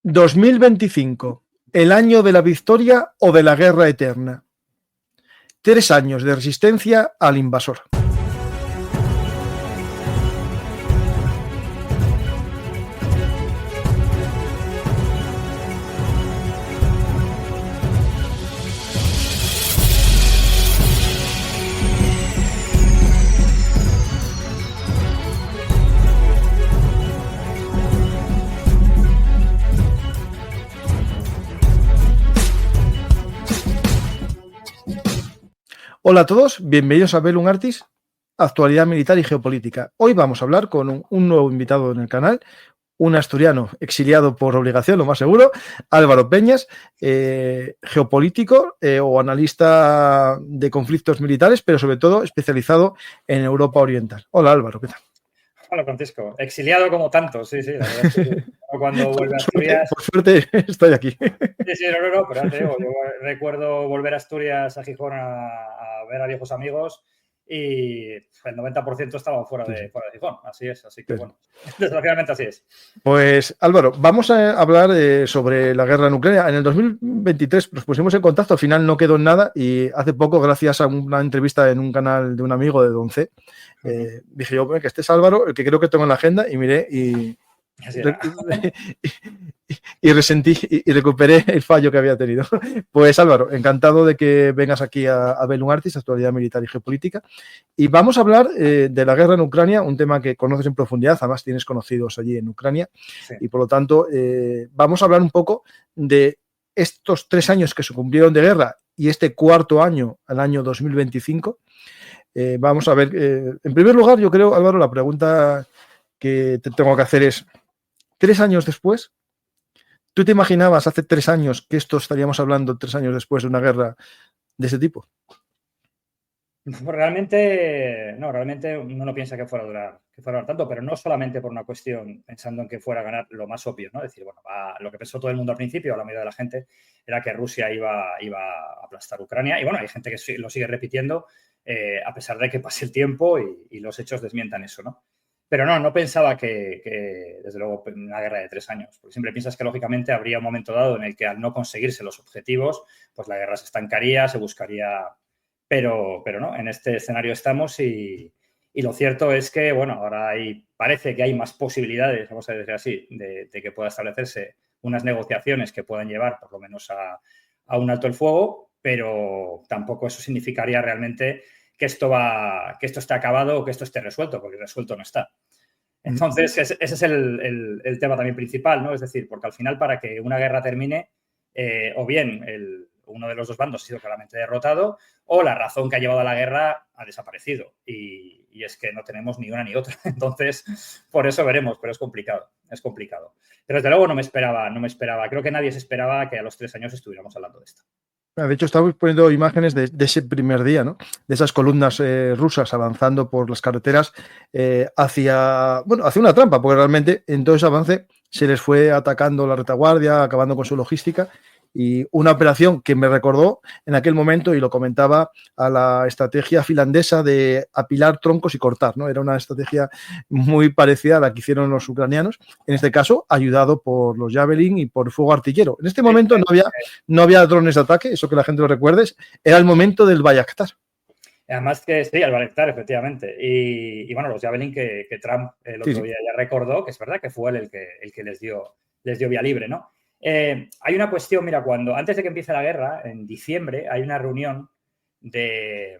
2025, ¿el año de la victoria o de la guerra eterna? 3 años de resistencia al invasor. Hola a todos, bienvenidos a Bellum Artis, actualidad militar y geopolítica. Hoy vamos a hablar con un nuevo invitado en el canal, un asturiano exiliado por obligación, lo más seguro, Álvaro Peñas, geopolítico o analista de conflictos militares, pero sobre todo especializado en Europa Oriental. Hola Álvaro, ¿qué tal? Hola Francisco, exiliado como tantos, sí, la verdad es que cuando vuelve a Asturias... Por suerte estoy aquí. Sí, no, pero ya te digo, yo recuerdo volver a Asturias, a Gijón, a ver a viejos amigos y el 90% estaban fuera de Gijón, así es, así que bueno, desgraciadamente así es. Pues Álvaro, vamos a hablar sobre la guerra en Ucrania. En el 2023 nos pusimos en contacto, al final no quedó en nada y hace poco, gracias a una entrevista en un canal de un amigo de Don C, dije yo, que este es Álvaro, el que creo que tengo en la agenda, y miré y resentí y recuperé el fallo que había tenido. Pues Álvaro, encantado de que vengas aquí a Bellum Artis, actualidad militar y geopolítica, y vamos a hablar de la guerra en Ucrania, un tema que conoces en profundidad, además tienes conocidos allí en Ucrania, sí. Y por lo tanto vamos a hablar un poco de estos 3 años que se cumplieron de guerra y este cuarto año, el año 2025. Vamos a ver, en primer lugar, yo creo, Álvaro, la pregunta que te tengo que hacer es, 3 años después, ¿tú te imaginabas hace 3 años que esto estaríamos hablando 3 años después de una guerra de ese tipo? Realmente uno no piensa que fuera a durar tanto, pero no solamente por una cuestión pensando en que fuera a ganar lo más obvio, ¿no? Es decir, bueno, lo que pensó todo el mundo al principio, la mayoría de la gente, era que Rusia iba a aplastar Ucrania. Y bueno, hay gente que lo sigue repitiendo a pesar de que pase el tiempo y los hechos desmientan eso, ¿no? Pero no pensaba que, desde luego, una guerra de 3 años. Porque siempre piensas que, lógicamente, habría un momento dado en el que, al no conseguirse los objetivos, pues la guerra se estancaría, se buscaría... Pero no, en este escenario estamos y lo cierto es que, bueno, ahora parece que hay más posibilidades, vamos a decir así, de que pueda establecerse unas negociaciones que puedan llevar, por lo menos, a un alto el fuego, pero tampoco eso significaría realmente que esto esté acabado o que esto esté resuelto, porque resuelto no está. Entonces, ese es el tema también principal, ¿no? Es decir, porque al final, para que una guerra termine, o bien uno de los dos bandos ha sido claramente derrotado o la razón que ha llevado a la guerra ha desaparecido. Y es que no tenemos ni una ni otra. Entonces, por eso veremos, pero es complicado. Pero desde luego no me esperaba. Creo que nadie se esperaba que a los 3 años estuviéramos hablando de esto. De hecho, estamos poniendo imágenes de ese primer día, ¿no? De esas columnas rusas avanzando por las carreteras hacia una trampa, porque realmente en todo ese avance se les fue atacando la retaguardia, acabando con su logística, y una operación que me recordó en aquel momento, y lo comentaba, a la estrategia finlandesa de apilar troncos y cortar, ¿no? Era una estrategia muy parecida a la que hicieron los ucranianos, en este caso ayudado por los Javelin y por fuego artillero. En este momento no había drones de ataque, eso que la gente lo recuerde, era el momento del Bayraktar. Además que sí, el Bayraktar, efectivamente. Y bueno, los Javelin que Trump el otro día ya recordó, que es verdad que fue él el que les dio vía libre, ¿no? Hay una cuestión, mira, antes de que empiece la guerra, en diciembre, hay una reunión de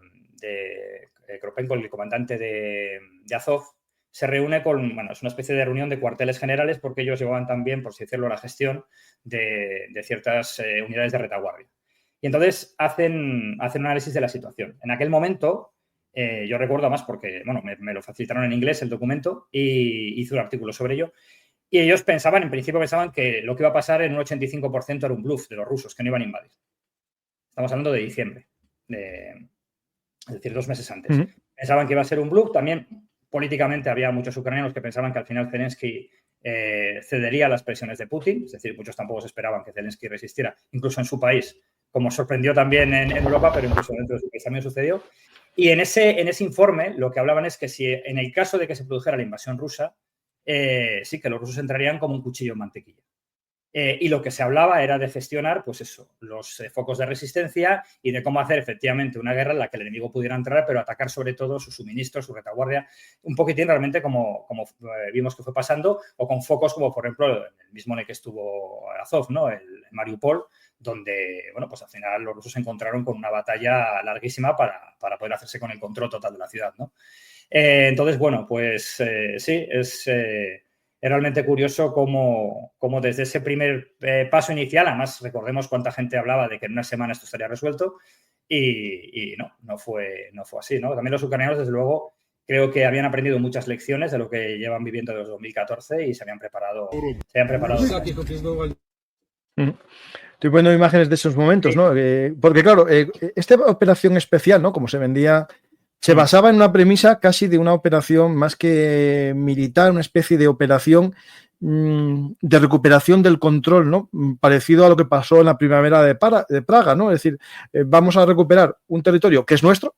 Kropenko, el comandante de Azov, se reúne es una especie de reunión de cuarteles generales, porque ellos llevaban también, por así decirlo, la gestión de ciertas unidades de retaguardia. Y entonces hacen un análisis de la situación. En aquel momento, yo recuerdo más porque, bueno, me lo facilitaron en inglés el documento y hice un artículo sobre ello. Y ellos en principio pensaban que lo que iba a pasar en un 85% era un bluff de los rusos, que no iban a invadir. Estamos hablando de diciembre, es decir, 2 meses antes. Pensaban que iba a ser un bluff. También políticamente había muchos ucranianos que pensaban que al final Zelensky cedería a las presiones de Putin. Es decir, muchos tampoco se esperaban que Zelensky resistiera, incluso en su país, como sorprendió también en Europa, pero incluso dentro de su país también sucedió. Y en ese informe lo que hablaban es que si en el caso de que se produjera la invasión rusa, sí que los rusos entrarían como un cuchillo en mantequilla. Y lo que se hablaba era de gestionar, pues eso, los focos de resistencia y de cómo hacer efectivamente una guerra en la que el enemigo pudiera entrar, pero atacar sobre todo sus suministros, su retaguardia, un poquitín realmente como vimos que fue pasando, o con focos como, por ejemplo, el mismo en el que estuvo Azov, ¿no? El Mariupol, donde, bueno, pues al final los rusos se encontraron con una batalla larguísima para poder hacerse con el control total de la ciudad, ¿no? Entonces, bueno, pues sí, es realmente curioso cómo desde ese primer paso inicial, además recordemos cuánta gente hablaba de que en una semana esto estaría resuelto y no fue así, ¿no? También los ucranianos, desde luego, creo que habían aprendido muchas lecciones de lo que llevan viviendo desde 2014 y se habían preparado. Estoy poniendo imágenes de esos momentos, sí. ¿No? Porque claro, esta operación especial, ¿no? Como se vendía, se basaba en una premisa casi de una operación más que militar, una especie de operación de recuperación del control, ¿no? Parecido a lo que pasó en la primavera de Praga, ¿no? Es decir, vamos a recuperar un territorio que es nuestro,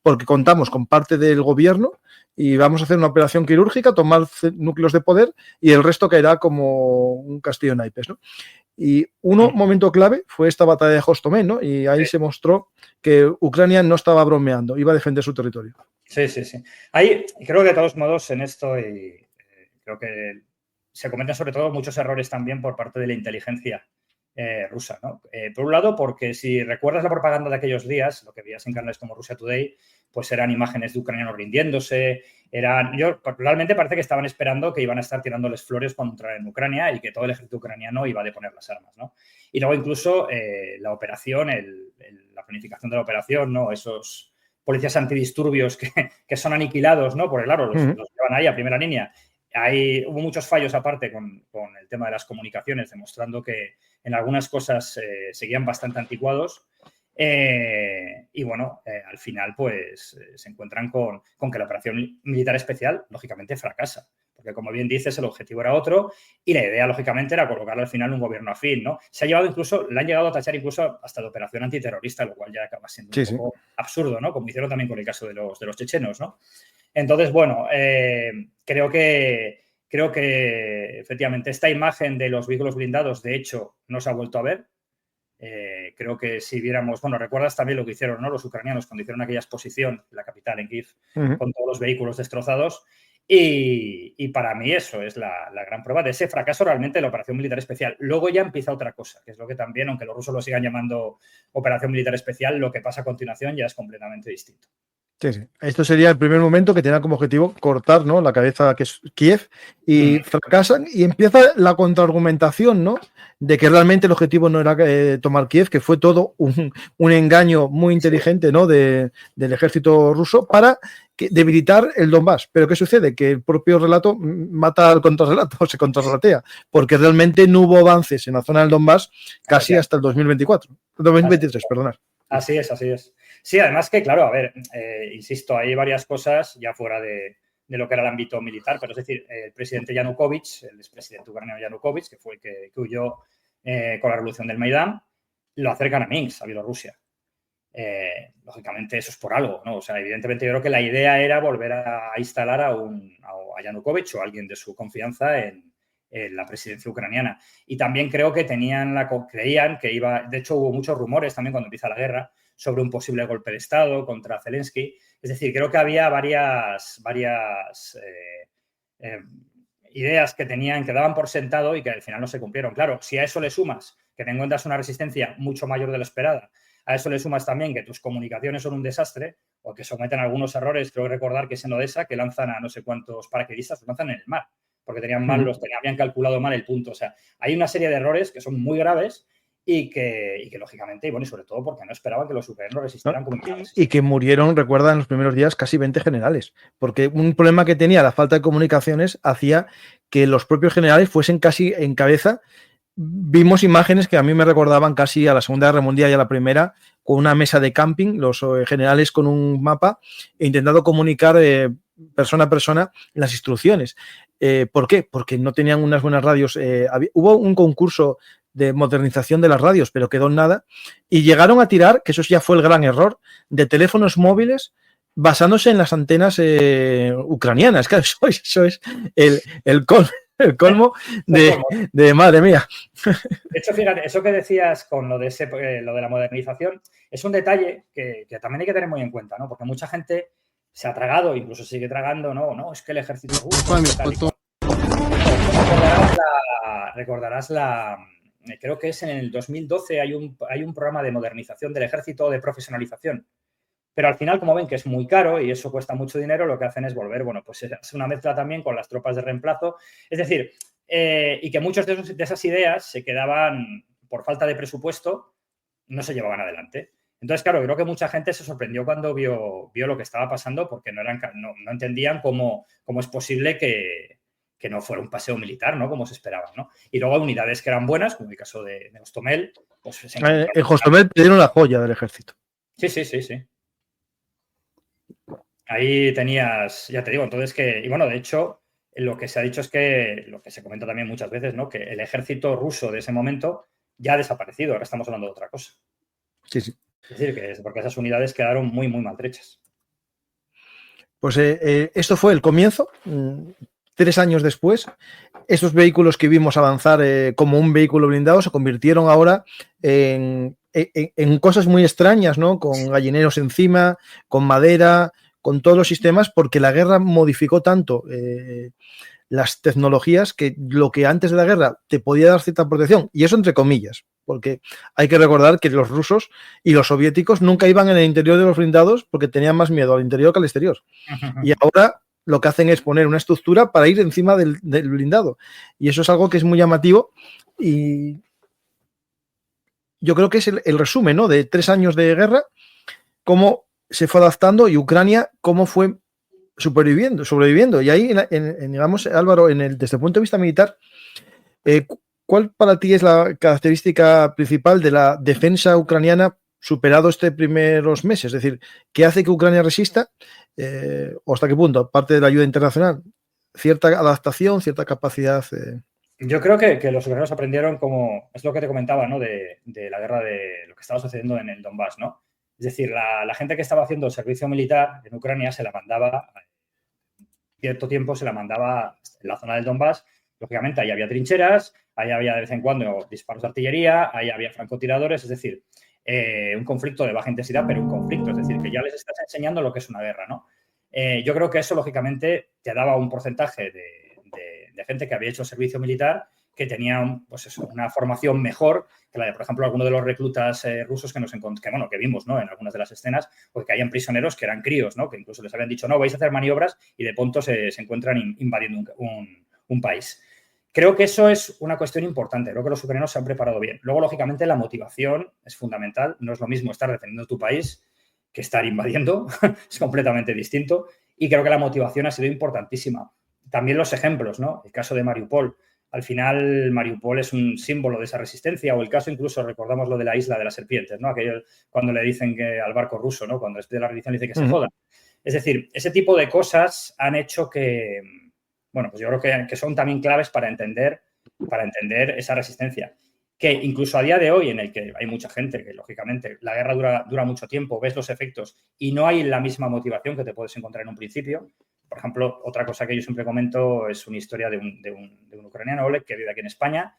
porque contamos con parte del gobierno y vamos a hacer una operación quirúrgica, tomar núcleos de poder y el resto caerá como un castillo de naipes, ¿no? Y momento clave fue esta batalla de Hostomel, ¿no? Y ahí se mostró que Ucrania no estaba bromeando, iba a defender su territorio. Sí. Ahí creo que de todos modos en esto creo que se cometen sobre todo muchos errores también por parte de la inteligencia rusa, ¿no? Por un lado, porque si recuerdas la propaganda de aquellos días, lo que veías en canales como Russia Today, pues eran imágenes de ucranianos rindiéndose, yo realmente parece que estaban esperando que iban a estar tirándoles flores cuando entraran en Ucrania y que todo el ejército ucraniano iba a deponer las armas, ¿no? Y luego incluso la operación, la planificación de la operación, ¿no? Esos policías antidisturbios que son aniquilados, ¿no? Porque claro, los llevan ahí a primera línea. Hubo muchos fallos aparte con el tema de las comunicaciones, demostrando que en algunas cosas seguían bastante anticuados. Y bueno, al final pues se encuentran con que la operación militar especial lógicamente fracasa, porque como bien dices el objetivo era otro y la idea lógicamente era colocarle al final un gobierno afín, ¿no? Le han llegado a tachar incluso hasta de operación antiterrorista, lo cual ya acaba siendo un poco absurdo, ¿no? Como hicieron también con el caso de los chechenos, ¿no? Entonces, bueno, creo que efectivamente esta imagen de los vehículos blindados de hecho no se ha vuelto a ver. Creo que si viéramos, bueno, recuerdas también lo que hicieron, ¿no? Los ucranianos cuando hicieron aquella exposición en la capital, en Kiev, con todos los vehículos destrozados. Y para mí eso es la gran prueba de ese fracaso realmente de la operación militar especial. Luego ya empieza otra cosa, que es lo que también, aunque los rusos lo sigan llamando operación militar especial, lo que pasa a continuación ya es completamente distinto. Sí. Esto sería el primer momento que tenía como objetivo cortar, ¿no? La cabeza que es Kiev y fracasan y empieza la contraargumentación, ¿no? De que realmente el objetivo no era tomar Kiev, que fue todo un engaño muy inteligente, ¿no? Del ejército ruso para debilitar el Donbass. Pero ¿qué sucede? Que el propio relato mata al contrarrelato, se contrarrelatea, porque realmente no hubo avances en la zona del Donbass casi hasta el 2023, perdonad. Así es. Sí, además que, claro, a ver, insisto, hay varias cosas ya fuera de lo que era el ámbito militar, pero es decir, el presidente Yanukovych, el expresidente ucraniano Yanukovych, que fue el que huyó con la revolución del Maidán, lo acercan a Minsk, a Bielorrusia. Lógicamente eso es por algo, ¿no? O sea, evidentemente yo creo que la idea era volver a instalar a Yanukovych o a alguien de su confianza en la presidencia ucraniana. Y también creo que creían que iba... De hecho, hubo muchos rumores también cuando empieza la guerra sobre un posible golpe de Estado contra Zelensky. Es decir, creo que había varias ideas que daban por sentado y que al final no se cumplieron. Claro, si a eso le sumas que te encuentras una resistencia mucho mayor de la esperada, a eso le sumas también que tus comunicaciones son un desastre o que someten a algunos errores. Creo recordar que es en Odessa que lanzan a no sé cuántos paracaidistas, los lanzan en el mar, porque habían calculado mal el punto. O sea, hay una serie de errores que son muy graves y que lógicamente, y bueno, y sobre todo porque no esperaban que los ucranianos resistieran como y que murieron, recuerda, en los primeros días casi 20 generales, porque un problema que tenía la falta de comunicaciones hacía que los propios generales fuesen casi en cabeza. Vimos imágenes que a mí me recordaban casi a la Segunda Guerra Mundial y a la Primera, con una mesa de camping, los generales con un mapa e intentando comunicar persona a persona las instrucciones. ¿Por qué? Porque no tenían unas buenas radios. Hubo un concurso de modernización de las radios, pero quedó en nada, y llegaron a tirar, que eso ya fue el gran error, de teléfonos móviles basándose en las antenas ucranianas. Claro, eso es el el colmo de madre mía. De hecho, fíjate, eso que decías con lo de la modernización es un detalle que también hay que tener muy en cuenta, ¿no? Porque mucha gente se ha tragado, incluso sigue tragando, no, es que el ejército ruso... Recordarás creo que es en el 2012 hay un programa de modernización del ejército o de profesionalización. Pero al final, como ven que es muy caro y eso cuesta mucho dinero, lo que hacen es volver, bueno, pues es una mezcla también con las tropas de reemplazo. Es decir, y que muchas de esas ideas se quedaban por falta de presupuesto, no se llevaban adelante. Entonces, claro, creo que mucha gente se sorprendió cuando vio lo que estaba pasando porque no entendían cómo es posible que no fuera un paseo militar, ¿no? Como se esperaba, ¿no? Y luego unidades que eran buenas, como el caso de Hostomel. Pues, en Hostomel pidieron la joya del ejército. Sí. Ahí tenías, ya te digo, entonces y bueno, de hecho, lo que se ha dicho es que, lo que se comenta también muchas veces, ¿no? Que el ejército ruso de ese momento ya ha desaparecido, ahora estamos hablando de otra cosa. Sí. Es decir, porque esas unidades quedaron muy, muy maltrechas. Pues esto fue el comienzo. 3 años después, estos vehículos que vimos avanzar como un vehículo blindado se convirtieron ahora en cosas muy extrañas, ¿no? Con gallineros encima, con madera, con todos los sistemas, porque la guerra modificó tanto las tecnologías que lo que antes de la guerra te podía dar cierta protección, y eso entre comillas, porque hay que recordar que los rusos y los soviéticos nunca iban en el interior de los blindados porque tenían más miedo al interior que al exterior. Y ahora lo que hacen es poner una estructura para ir encima del blindado. Y eso es algo que es muy llamativo y yo creo que es el resumen, ¿no? De 3 años de guerra, cómo se fue adaptando y Ucrania cómo fue sobreviviendo. Y ahí, digamos, Álvaro, desde el punto de vista militar, ¿cuál para ti es la característica principal de la defensa ucraniana superado este primeros meses? Es decir, ¿qué hace que Ucrania resista? ¿O hasta qué punto, aparte de la ayuda internacional, cierta adaptación, cierta capacidad? Yo creo que los ucranianos aprendieron como, es lo que te comentaba, ¿no? De la guerra de lo que estaba sucediendo en el Donbass, ¿no? Es decir, la gente que estaba haciendo servicio militar en Ucrania se la mandaba, cierto tiempo se la mandaba en la zona del Donbass. Lógicamente, ahí había trincheras, ahí había de vez en cuando disparos de artillería, ahí había francotiradores, es decir, un conflicto de baja intensidad, pero un conflicto, es decir, que ya les estás enseñando lo que es una guerra, ¿no? Yo creo que eso, lógicamente, te daba un porcentaje de gente que había hecho servicio militar que tenía pues eso, una formación mejor que la de, por ejemplo, algunos de los reclutas rusos que vimos, ¿no? En algunas de las escenas, porque que hayan prisioneros que eran críos, ¿no? Que incluso les habían dicho, no, vais a hacer maniobras y de pronto se encuentran invadiendo un país. Creo que eso es una cuestión importante. Creo que los ucranianos se han preparado bien. Luego, lógicamente, la motivación es fundamental. No es lo mismo estar defendiendo tu país que estar invadiendo. Es completamente distinto. Y creo que la motivación ha sido importantísima. También los ejemplos, ¿no? El caso de Mariupol. Al final, Mariupol es un símbolo de esa resistencia, o el caso incluso, recordamos lo de la isla de las serpientes, ¿no? Aquello cuando le dicen que al barco ruso, ¿no? Cuando de la rendición dice que se jodan. Es decir, ese tipo de cosas han hecho que, bueno, pues yo creo que son también claves para entender esa resistencia. Que incluso a día de hoy, en el que hay mucha gente que, lógicamente, la guerra dura mucho tiempo, ves los efectos y no hay la misma motivación que te puedes encontrar en un principio. Por ejemplo, otra cosa que yo siempre comento es una historia de un ucraniano, Oleg, que vive aquí en España,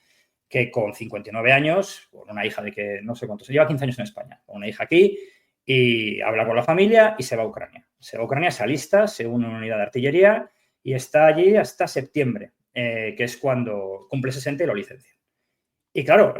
que con 59 años, con una hija de que no sé cuántos, lleva 15 años en España, con una hija aquí, y habla con la familia y se va a Ucrania. Se va a Ucrania, se alista, se une a una unidad de artillería y está allí hasta septiembre, que es cuando cumple 60 y lo licencian. Y claro,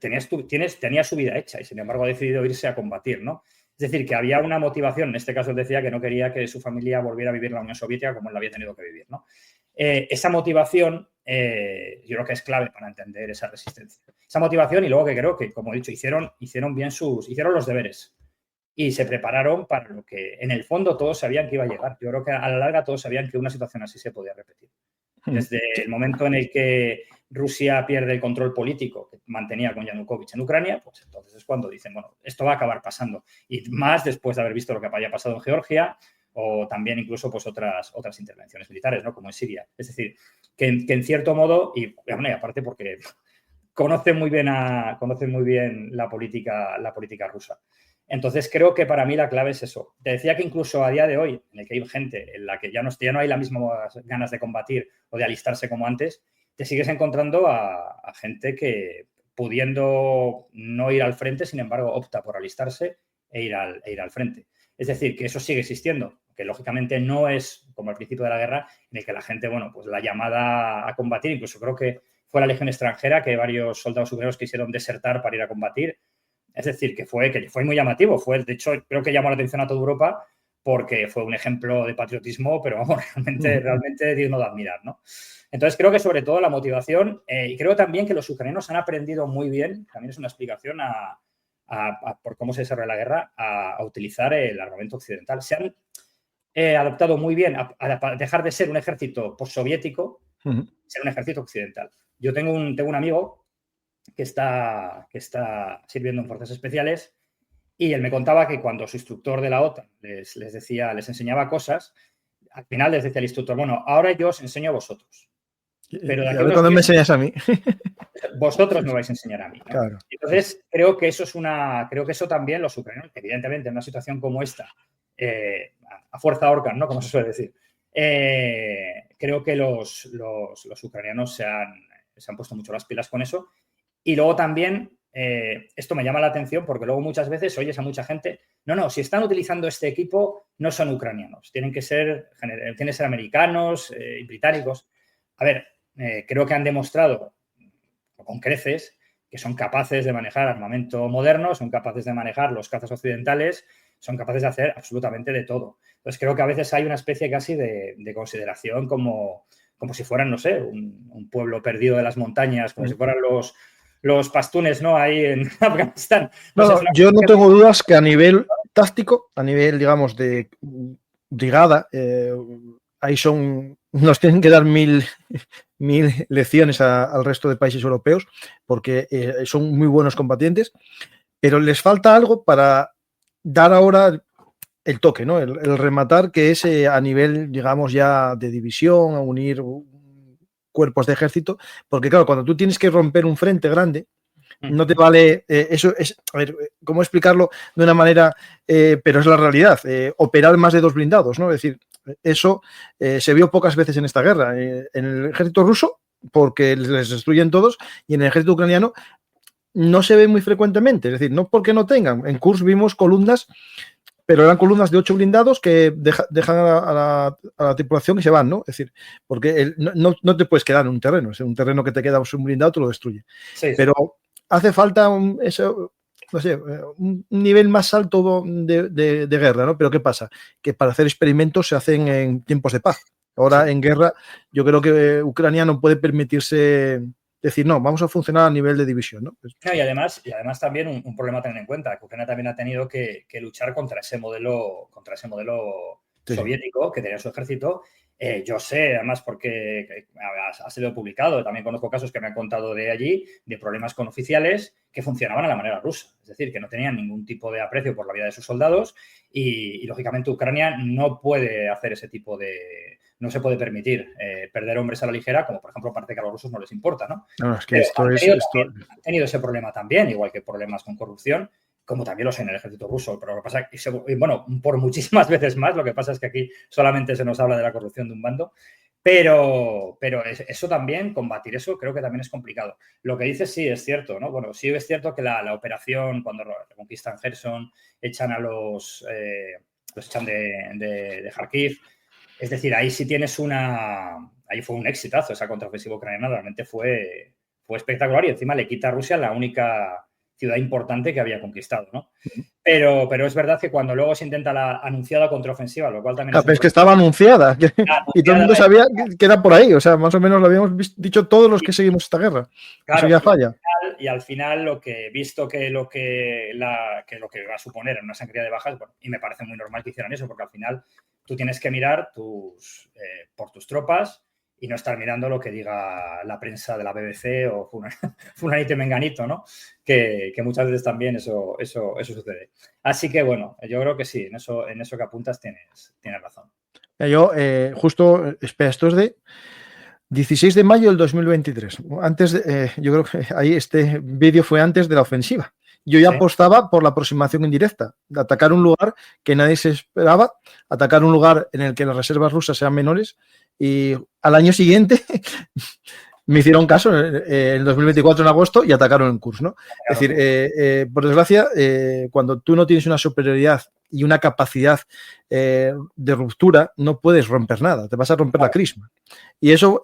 tenía su vida hecha y sin embargo ha decidido irse a combatir, ¿no? Es decir, que había una motivación, en este caso él decía que no quería que su familia volviera a vivir en la Unión Soviética como él la había tenido que vivir, ¿no? Esa motivación yo creo que es clave para entender esa resistencia. Esa motivación y luego que creo que, como he dicho, hicieron hicieron los deberes y se prepararon para lo que en el fondo todos sabían que iba a llegar. Yo creo que a la larga todos sabían que una situación así se podía repetir. Desde el momento en el que Rusia pierde el control político que mantenía con Yanukovych en Ucrania, pues entonces es cuando dicen, bueno, esto va a acabar pasando. Y más después de haber visto lo que había pasado en Georgia o también incluso pues otras intervenciones militares, ¿no? Como en Siria. Es decir, que en cierto modo, y bueno, y aparte porque conocen muy bien la política rusa. Entonces, creo que para mí la clave es eso. Te decía que incluso a día de hoy, en el que hay gente en la que ya no hay las mismas ganas de combatir o de alistarse como antes, te sigues encontrando a gente que, pudiendo no ir al frente, sin embargo, opta por alistarse e ir al frente. Es decir, que eso sigue existiendo, que lógicamente no es como al principio de la guerra, en el que la gente, bueno, pues la llamada a combatir, incluso creo que fue la Legión extranjera, que varios soldados ucranianos quisieron desertar para ir a combatir. Es decir, que fue muy llamativo. De hecho, creo que llamó la atención a toda Europa porque fue un ejemplo de patriotismo, pero vamos, realmente digno de admirar, ¿no? Entonces, creo que sobre todo la motivación, y creo también que los ucranianos han aprendido muy bien, también es una explicación por cómo se desarrolla la guerra, a utilizar el armamento occidental. Se han adaptado muy bien a dejar de ser un ejército postsoviético, ser un ejército occidental. Yo tengo un amigo que está sirviendo en fuerzas especiales y él me contaba que cuando su instructor de la OTAN les enseñaba cosas, al final les decía el instructor, bueno, ahora yo os enseño a vosotros. Pero a ver cuando me enseñas a mí. Vosotros me vais a enseñar a mí, ¿no? Claro. Entonces, creo que eso también los ucranianos, evidentemente en una situación como esta, a fuerza Orcan, ¿no? Como se suele decir, creo que los ucranianos se han puesto mucho las pilas con eso. Y luego también, esto me llama la atención porque luego muchas veces oyes a mucha gente, no, si están utilizando este equipo no son ucranianos, tienen que ser americanos, británicos. A ver, creo que han demostrado con creces que son capaces de manejar armamento moderno, son capaces de manejar los cazas occidentales, son capaces de hacer absolutamente de todo. Entonces creo que a veces hay una especie casi de consideración como si fueran, no sé, un pueblo perdido de las montañas, como si fueran los pastunes, ¿no? Ahí en Afganistán. Yo no tengo dudas que a nivel táctico, a nivel, digamos, de brigada, ahí nos tienen que dar mil lecciones al resto de países europeos porque son muy buenos combatientes, pero les falta algo para dar ahora el toque, ¿no? El rematar, que es a nivel, digamos, ya de división, a unir cuerpos de ejército, porque claro, cuando tú tienes que romper un frente grande, no te vale, eso es, a ver, ¿cómo explicarlo de una manera, pero es la realidad, operar más de 2 blindados, ¿no? Es decir, eso se vio pocas veces en esta guerra, en el ejército ruso, porque les destruyen todos, y en el ejército ucraniano no se ve muy frecuentemente, es decir, no porque no tengan, en Kursk vimos columnas, pero eran columnas de 8 blindados que dejan a la tripulación y se van, ¿no? Es decir, porque no te puedes quedar en un terreno, es un terreno que te queda un blindado, te lo destruye. Sí. Pero hace falta un nivel más alto de guerra, ¿no? Pero ¿qué pasa? Que para hacer experimentos se hacen en tiempos de paz. Ahora, en guerra, yo creo que Ucrania no puede permitirse decir, no, vamos a funcionar a nivel de división, ¿no? Y además también un problema a tener en cuenta, que Ucrania también ha tenido que luchar contra ese modelo soviético que tenía su ejército. Yo sé, además, porque ha sido publicado, también conozco casos que me han contado de allí, de problemas con oficiales que funcionaban a la manera rusa, es decir, que no tenían ningún tipo de aprecio por la vida de sus soldados y lógicamente, Ucrania no puede hacer ese tipo de... No se puede permitir perder hombres a la ligera, como por ejemplo parece que a los rusos no les importa, ¿no? No, es que han tenido ese problema también, igual que problemas con corrupción, como también los hay en el ejército ruso. Pero lo que pasa es que, bueno, por muchísimas veces más, lo que pasa es que aquí solamente se nos habla de la corrupción de un bando, pero eso también, combatir eso, creo que también es complicado. Lo que dices sí es cierto, ¿no? Bueno, sí es cierto que la operación, cuando conquistan Gerson, echan a los echan de Kharkiv. Es decir, ahí sí tienes ahí fue un exitazo esa contraofensiva ucraniana, realmente fue espectacular y encima le quita a Rusia la única ciudad importante que había conquistado, ¿no? Pero es verdad que cuando luego se intenta la anunciada contraofensiva, lo cual también... es que estaba anunciada y todo el mundo sabía que era por ahí, o sea, más o menos lo habíamos dicho todos los que seguimos esta guerra. Claro, eso ya falla. Y al final, visto que lo que va a suponer en una sangría de bajas, bueno, y me parece muy normal que hicieran eso, porque al final tú tienes que mirar por tus tropas y no estar mirando lo que diga la prensa de la BBC o fulanito y menganito, ¿no? Que muchas veces también eso sucede. Así que, bueno, yo creo que sí, en eso que apuntas tienes razón. Yo, justo, espera, esto es de 16 de mayo del 2023. Yo creo que ahí este vídeo fue antes de la ofensiva. yo ya apostaba por la aproximación indirecta, de atacar un lugar que nadie se esperaba, atacar un lugar en el que las reservas rusas sean menores, y al año siguiente me hicieron caso en el 2024 en agosto y atacaron en Kursk, ¿no? Es decir, por desgracia, cuando tú no tienes una superioridad y una capacidad de ruptura, no puedes romper nada, te vas a romper la crisma. Y eso,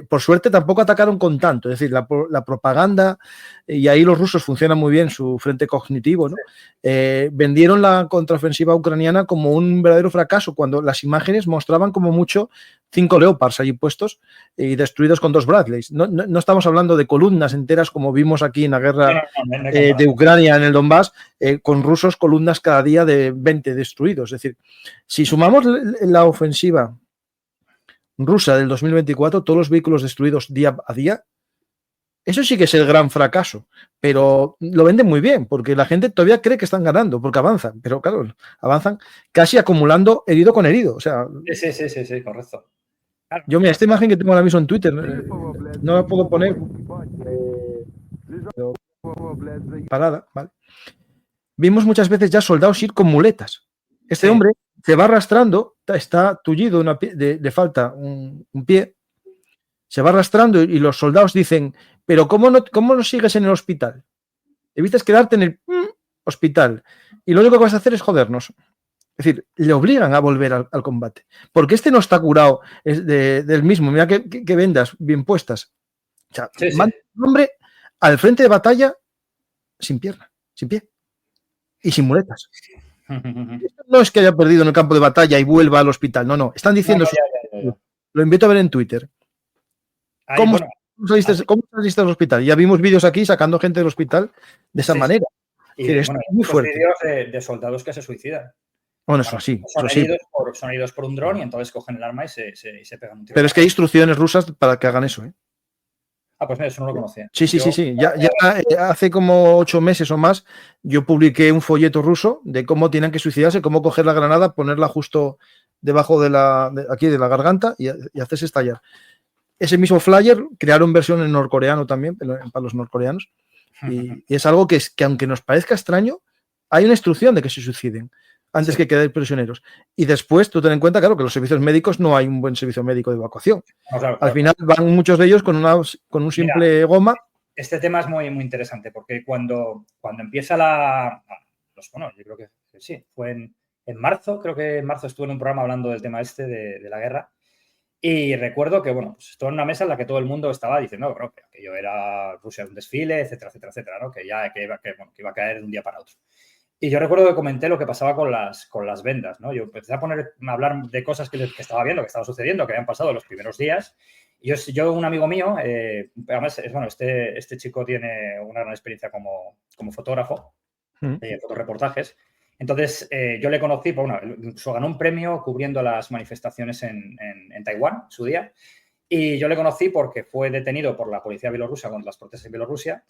por suerte, tampoco atacaron con tanto. Es decir, la propaganda, y ahí los rusos funcionan muy bien su frente cognitivo, ¿no? Vendieron la contraofensiva ucraniana como un verdadero fracaso, cuando las imágenes mostraban como mucho 5 Leopards allí puestos y destruidos con 2 Bradleys. No estamos hablando de columnas enteras como vimos aquí en la guerra de Ucrania en el Donbass, con rusos columnas cada día de 20 destruidos. Es decir, si sumamos la ofensiva rusa del 2024, todos los vehículos destruidos día a día, eso sí que es el gran fracaso, pero lo venden muy bien, porque la gente todavía cree que están ganando, porque avanzan, pero claro, avanzan casi acumulando herido con herido. O sea, sí, correcto. Claro. Yo, mira, esta imagen que tengo ahora mismo en Twitter, no la puedo poner parada, ¿vale? Vimos muchas veces ya soldados ir con muletas. Este hombre se va arrastrando, está tullido, le falta un pie, se va arrastrando y los soldados dicen, pero ¿cómo no sigues en el hospital? Evitas quedarte en el hospital y lo único que vas a hacer es jodernos. Es decir, le obligan a volver al combate. Porque este no está curado del mismo. Mira que vendas bien puestas. O sea, manda un hombre al frente de batalla sin pierna, sin pie y sin muletas. No es que haya perdido en el campo de batalla y vuelva al hospital. No. Están diciendo eso. Lo invito a ver en Twitter. ¿Cómo saliste del hospital? Ya vimos vídeos aquí sacando gente del hospital de esa manera. Y es muy fuerte. Vídeos de soldados que se suicidan. Bueno, eso sí. Son heridos por un dron y entonces cogen el arma y se pegan un tiro. Pero es que hay instrucciones rusas para que hagan eso, ¿eh? Pues mira, eso no lo conocía. Sí. Ya hace como 8 meses o más yo publiqué un folleto ruso de cómo tienen que suicidarse, cómo coger la granada, ponerla justo debajo de la garganta y hacerse estallar. Ese mismo flyer crearon versión en norcoreano también, para los norcoreanos. Y es algo que aunque nos parezca extraño, hay una instrucción de que se suiciden antes que quedar prisioneros. Y después, tú ten en cuenta, claro, que los servicios médicos no hay un buen servicio médico de evacuación. Claro. Al final van muchos de ellos con un simple goma. Este tema es muy, muy interesante porque cuando empieza yo creo que sí, fue en marzo, creo que en marzo estuve en un programa hablando del tema de la guerra. Y recuerdo que, pues estuve en una mesa en la que todo el mundo estaba diciendo que aquello era Rusia un desfile, etcétera, ¿no? Que iba a caer de un día para otro. Y yo recuerdo que comenté lo que pasaba con las vendas, ¿no? Yo empecé a hablar de cosas que estaba viendo, que estaba sucediendo, que habían pasado los primeros días. Y yo un amigo mío, además, este chico tiene una gran experiencia como fotógrafo, fotoreportajes. Entonces, yo le conocí, incluso ganó un premio cubriendo las manifestaciones en Taiwán, su día. Y yo le conocí porque fue detenido por la policía bielorrusa contra las protestas en Bielorrusia.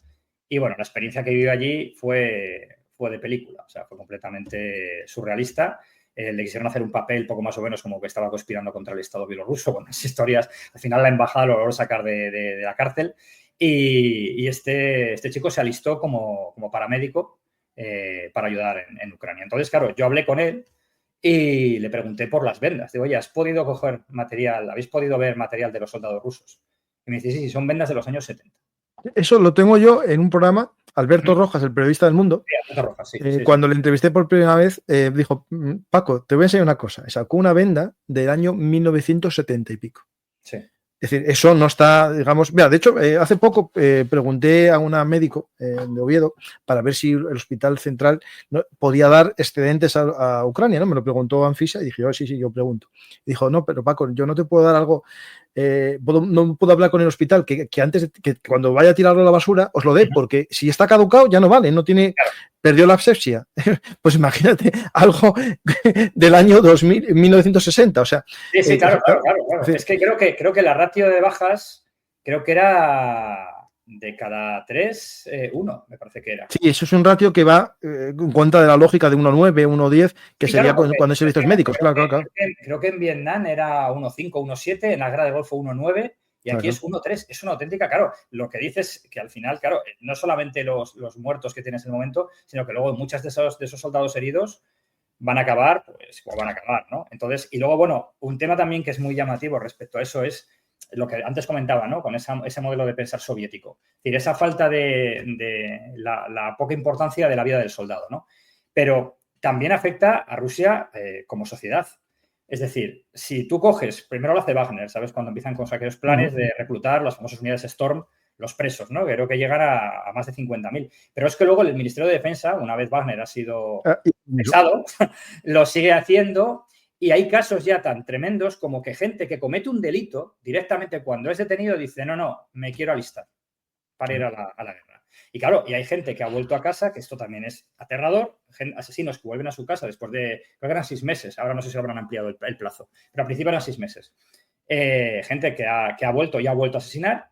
Y la experiencia que vivió allí fue de película, o sea, fue completamente surrealista. Le quisieron hacer un papel poco más o menos como que estaba conspirando contra el Estado bielorruso, con las historias. Al final la embajada lo logró sacar de la cárcel y este chico se alistó como paramédico para ayudar en Ucrania. Entonces, claro, yo hablé con él y le pregunté por las vendas. Digo, oye, ¿has podido coger material? ¿Habéis podido ver material de los soldados rusos? Y me dice, sí, son vendas de los años 70. Eso lo tengo yo en un programa. Alberto Rojas, el periodista del Mundo, Rojas, cuando le entrevisté por primera vez, dijo, Paco, te voy a enseñar una cosa. Sacó una venda del año 1970 y pico. Sí. Es decir, eso no está, digamos... Mira, de hecho, hace poco pregunté a una médico de Oviedo para ver si el Hospital Central podía dar excedentes a Ucrania, ¿no? Me lo preguntó Anfisa y dije, sí, yo pregunto. Y dijo, no, pero Paco, yo no te puedo dar algo... no puedo hablar con el hospital que antes, que cuando vaya a tirarlo a la basura, os lo dé, porque si está caducado ya no vale, no tiene... Perdió la asepsia. Pues imagínate algo del año 1960, o sea... Sí, claro. Es que creo que la ratio de bajas, creo que era de cada 3, 1, me parece que era. Sí, eso es un ratio que va en cuenta de la lógica de 1,9, 1,10, que sería cuando hay servicios médicos, claro. Creo que en Vietnam era 1,5, 1,7, en la guerra de Golfo 1,9, Y aquí Claro. es 1-3, es una auténtica, claro, lo que dices que al final, claro, no solamente los muertos que tienes en el momento, sino que luego muchos de esos soldados heridos van a acabar, pues, como van a acabar, ¿no? Entonces, y luego, bueno, un tema también que es muy llamativo respecto a eso es lo que antes comentaba, ¿no? Con ese modelo de pensar soviético. Es decir, esa falta de la poca importancia de la vida del soldado, ¿no? Pero también afecta a Rusia como sociedad. Es decir, si tú coges, primero lo hace Wagner, ¿sabes? Cuando empiezan con aquellos planes de reclutar las famosas unidades Storm, los presos, ¿no? Creo que llegan a más de 50.000. Pero es que luego el Ministerio de Defensa, una vez Wagner ha sido cesado, lo sigue haciendo y hay casos ya tan tremendos como que gente que comete un delito directamente cuando es detenido dice, no, me quiero alistar para ir a la guerra. Y claro, y hay gente que ha vuelto a casa, que esto también es aterrador, asesinos que vuelven a su casa después de, creo que eran 6 meses, ahora no sé si habrán ampliado el plazo, pero al principio eran 6 meses. Gente que ha vuelto y ha vuelto a asesinar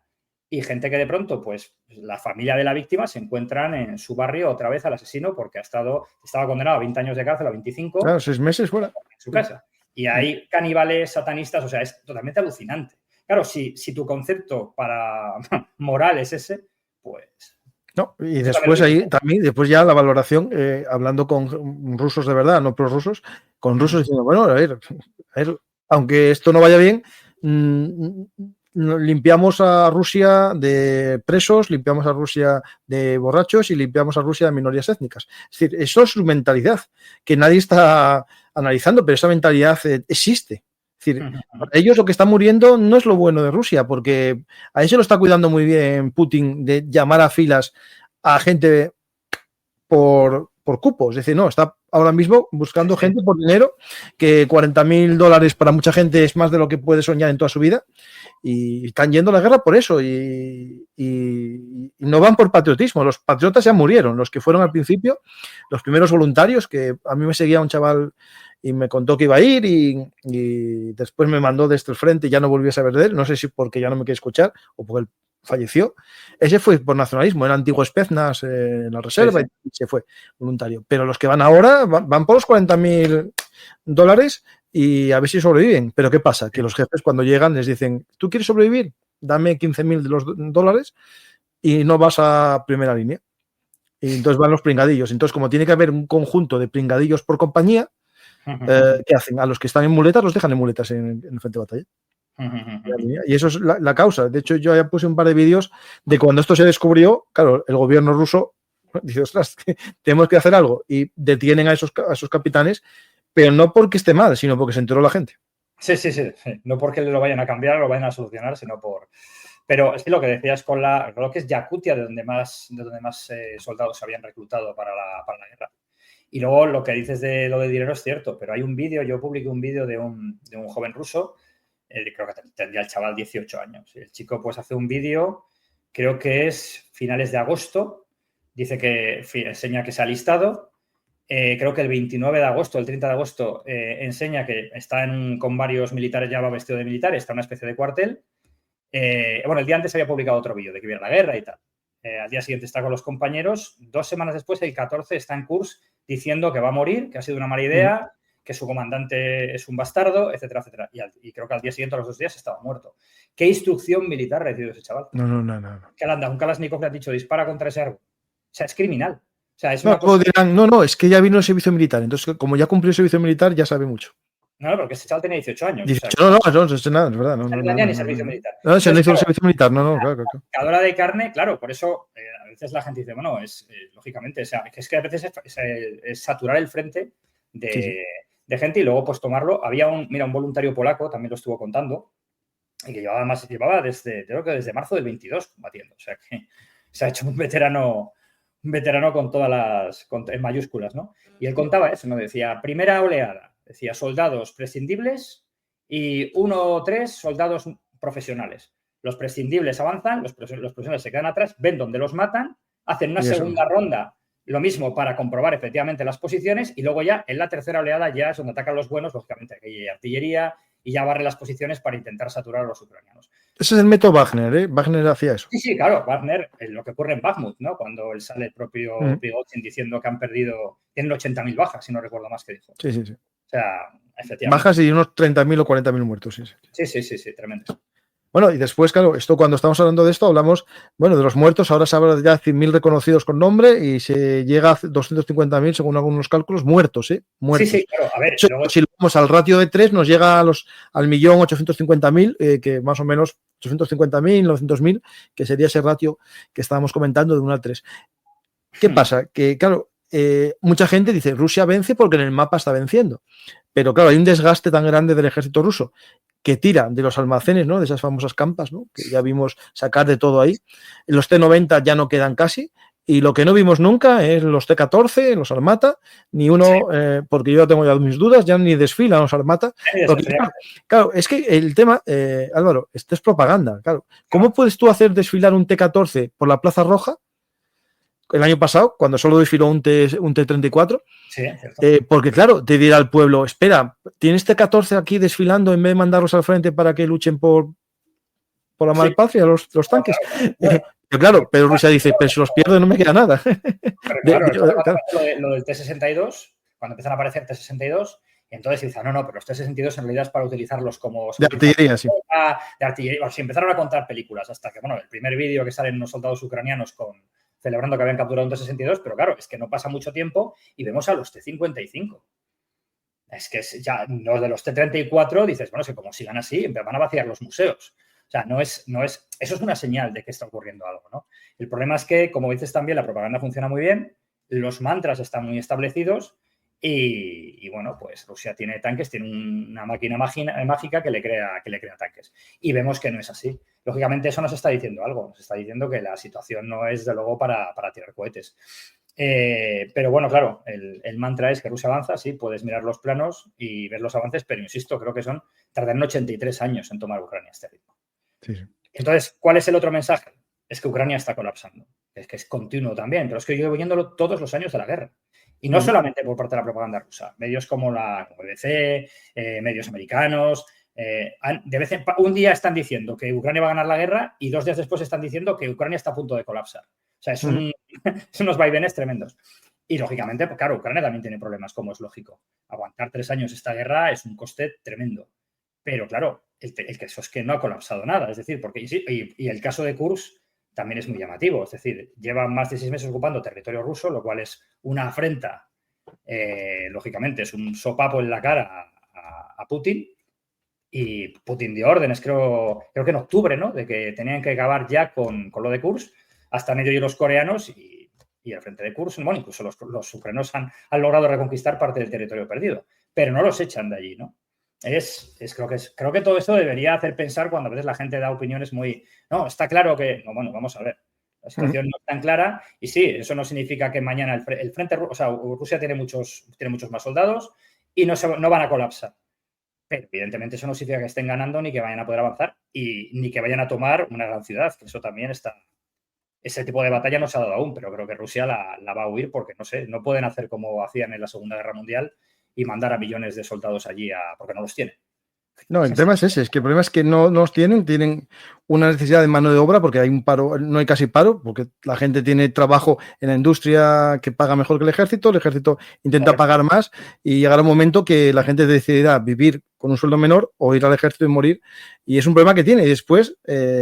y gente que de pronto, pues la familia de la víctima se encuentran en su barrio otra vez al asesino porque estaba condenado a 20 años de cárcel, a 25. Claro, 6 meses fuera. En su casa. Y hay caníbales, satanistas, o sea, es totalmente alucinante. Claro, si tu concepto para moral es ese, pues... No, y después ahí también, después ya la valoración, hablando con rusos de verdad, no prorrusos, con rusos diciendo, bueno, a ver, aunque esto no vaya bien, limpiamos a Rusia de presos, limpiamos a Rusia de borrachos y limpiamos a Rusia de minorías étnicas. Es decir, eso es su mentalidad, que nadie está analizando, pero esa mentalidad existe. Es decir, para ellos lo que está muriendo no es lo bueno de Rusia, porque a eso lo está cuidando muy bien Putin de llamar a filas a gente por cupos. Es decir, no, está ahora mismo buscando gente por dinero, que $40.000 para mucha gente es más de lo que puede soñar en toda su vida, y están yendo a la guerra por eso, y no van por patriotismo. Los patriotas ya murieron, los que fueron al principio, los primeros voluntarios, que a mí me seguía un chaval y me contó que iba a ir y después me mandó desde el frente y ya no volví a saber de él, no sé si porque ya no me quiere escuchar o porque él falleció. Ese fue por nacionalismo, era antiguo Spetsnaz en la reserva, sí. Y se fue voluntario. Pero los que van ahora van por los $40.000 y a ver si sobreviven. Pero ¿qué pasa? Que los jefes cuando llegan les dicen, ¿tú quieres sobrevivir? Dame $15.000 y no vas a primera línea. Y entonces van los pringadillos. Entonces, como tiene que haber un conjunto de pringadillos por compañía, ¿qué hacen? A los que están en muletas los dejan en muletas en el frente de batalla. Y eso es la causa. De hecho, yo ya puse un par de vídeos de cuando esto se descubrió. Claro, el gobierno ruso dice, ostras, tenemos que hacer algo. Y detienen a esos capitanes, pero no porque esté mal, sino porque se enteró la gente. Sí. No porque lo vayan a cambiar, lo vayan a solucionar, sino por... Pero es que lo que decías con lo que es Yakutia, de donde más soldados se habían reclutado para la guerra. Y luego lo que dices de lo de dinero es cierto, pero hay un vídeo, yo publiqué un vídeo de un joven ruso, creo que tendría el chaval 18 años. El chico pues hace un vídeo, creo que es finales de agosto, dice que enseña que se ha alistado, creo que el 29 de agosto, el 30 de agosto, enseña que está con varios militares, ya va vestido de militar, está en una especie de cuartel. Bueno, el día antes había publicado otro vídeo de que viene la guerra y tal. Al día siguiente está con los compañeros. 2 semanas después, el 14, está en Kursk diciendo que va a morir, que ha sido una mala idea, que su comandante es un bastardo, etcétera, etcétera. Y creo que al día siguiente, a los 2 días, estaba muerto. ¿Qué instrucción militar ha recibido ese chaval? No. ¿Qué le anda? Un Kalashnikov le ha dicho, dispara contra ese árbol. O sea, es criminal. O sea, es una cosa... dirán, no, es que ya vino el servicio militar. Entonces, como ya cumplió el servicio militar, ya sabe mucho. No, porque ese chaval tenía 18 años. 18, o sea, no es nada, es verdad. No tenía ni servicio militar. No, se le hizo el servicio militar, claro. Pescadora de carne, claro, por eso a veces la gente dice, bueno, lógicamente, o sea, es que a veces es saturar el frente de gente y luego pues tomarlo. Había un voluntario polaco, también lo estuvo contando, y que llevaba desde marzo del 22 combatiendo. O sea, que se ha hecho un veterano con todas las, en mayúsculas, ¿no? Y él contaba eso, ¿no? Decía, primera oleada, decía, soldados prescindibles y 1 o 3 soldados profesionales. Los prescindibles avanzan, los profesionales se quedan atrás, ven dónde los matan, hacen una segunda ronda, lo mismo para comprobar efectivamente las posiciones y luego ya en la tercera oleada ya es donde atacan los buenos, lógicamente aquí hay artillería y ya barre las posiciones para intentar saturar a los ucranianos. Ese es el método Wagner, ¿eh? Wagner hacía eso. Sí, claro, Wagner, lo que ocurre en Bakhmut, ¿no? Cuando él sale el propio Prigozhin diciendo que tienen 80.000 bajas, si no recuerdo más que dijo. Sí. O sea, efectivamente. Bajas y unos 30.000 o 40.000 muertos, sí. Sí, tremendo. Bueno, y después, claro, esto cuando estamos hablando de esto, hablamos, bueno, de los muertos, ahora se habla de ya 100.000 reconocidos con nombre y se llega a 250.000, según algunos cálculos, muertos, ¿eh? Sí, Muertos. sí, claro. A De ver, hecho, luego si lo vamos al ratio de 3, nos llega al 1.850.000, que más o menos 850.000, 900.000, que sería ese ratio que estábamos comentando de 1 al 3. ¿Qué pasa? Que, claro, mucha gente dice, Rusia vence porque en el mapa está venciendo. Pero claro, hay un desgaste tan grande del ejército ruso que tira de los almacenes, ¿no? De esas famosas campas, ¿no? Que ya vimos sacar de todo ahí. Los T-90 ya no quedan casi. Y lo que no vimos nunca es los T-14, los Armata, ni uno, porque yo tengo ya mis dudas, ya ni desfilan los Armata. Porque, claro, es que el tema, Álvaro, esto es propaganda, claro. ¿Cómo puedes tú hacer desfilar un T-14 por la Plaza Roja el año pasado, cuando solo desfiló un T-34? Sí, cierto. Porque claro, te dirá el pueblo, espera, ¿tienes T-14 aquí desfilando en vez de mandarlos al frente para que luchen por la malpatria, los tanques? Pero Rusia dice, pero si los pierdo no me queda nada. Pero claro, lo del T-62, cuando empiezan a aparecer T-62, entonces se dice, no, pero los T-62 en realidad es para utilizarlos como... De artillería, sí. De artillería. Bueno, sí, empezaron a contar películas hasta que, bueno, el primer vídeo que salen unos soldados ucranianos celebrando que habían capturado un T-62, pero claro, es que no pasa mucho tiempo y vemos a los T-55. Es que ya los de los T-34 dices, bueno, es que como sigan así, van a vaciar los museos. O sea, eso es una señal de que está ocurriendo algo, ¿no? El problema es que, como dices también, la propaganda funciona muy bien, los mantras están muy establecidos y bueno, pues Rusia tiene tanques, tiene una máquina mágica que le crea tanques. Y vemos que no es así. Lógicamente, eso nos está diciendo algo. Nos está diciendo que la situación no es, de luego, para tirar cohetes. Pero bueno, claro, el mantra es que Rusia avanza, sí, puedes mirar los planos y ver los avances, pero insisto, creo que tardarán 83 años en tomar Ucrania a este ritmo. Sí. Entonces, ¿cuál es el otro mensaje? Es que Ucrania está colapsando. Es que es continuo también, pero es que yo llevo viéndolo todos los años de la guerra. Y no solamente por parte de la propaganda rusa. Medios como la BBC, medios americanos, un día están diciendo que Ucrania va a ganar la guerra y 2 días después están diciendo que Ucrania está a punto de colapsar. O sea, es unos vaivenes tremendos. Y, lógicamente, pues, claro, Ucrania también tiene problemas, como es lógico. Aguantar 3 años esta guerra es un coste tremendo. Pero, claro, el caso es que no ha colapsado nada. Es decir, y el caso de Kursk también es muy llamativo. Es decir, llevan más de 6 meses ocupando territorio ruso, lo cual es una afrenta. Lógicamente, es un sopapo en la cara a Putin. Y Putin dio órdenes, creo que en octubre, ¿no? De que tenían que acabar ya con lo de Kursk. Hasta han ido y los coreanos y al frente de Kursk, bueno, incluso los ucranianos han logrado reconquistar parte del territorio perdido, pero no los echan de allí, ¿no? Creo que todo eso debería hacer pensar cuando a veces la gente da opiniones muy... No, está claro que... No, bueno, vamos a ver. La situación no es tan clara y sí, eso no significa que mañana el frente... O sea, Rusia tiene muchos más soldados y no van a colapsar. Pero evidentemente eso no significa que estén ganando ni que vayan a poder avanzar y ni que vayan a tomar una gran ciudad, que eso también está... Ese tipo de batalla no se ha dado aún, pero creo que Rusia la va a huir porque, no sé, no pueden hacer como hacían en la Segunda Guerra Mundial y mandar a millones de soldados allí porque no los tienen. No, el tema es ese, es que el problema es que no los tienen una necesidad de mano de obra porque hay un paro, no hay casi paro, porque la gente tiene trabajo en la industria que paga mejor que el ejército intenta pagar más y llegará un momento que la gente decidirá vivir con un sueldo menor o ir al ejército y morir, y es un problema que tiene. Y después,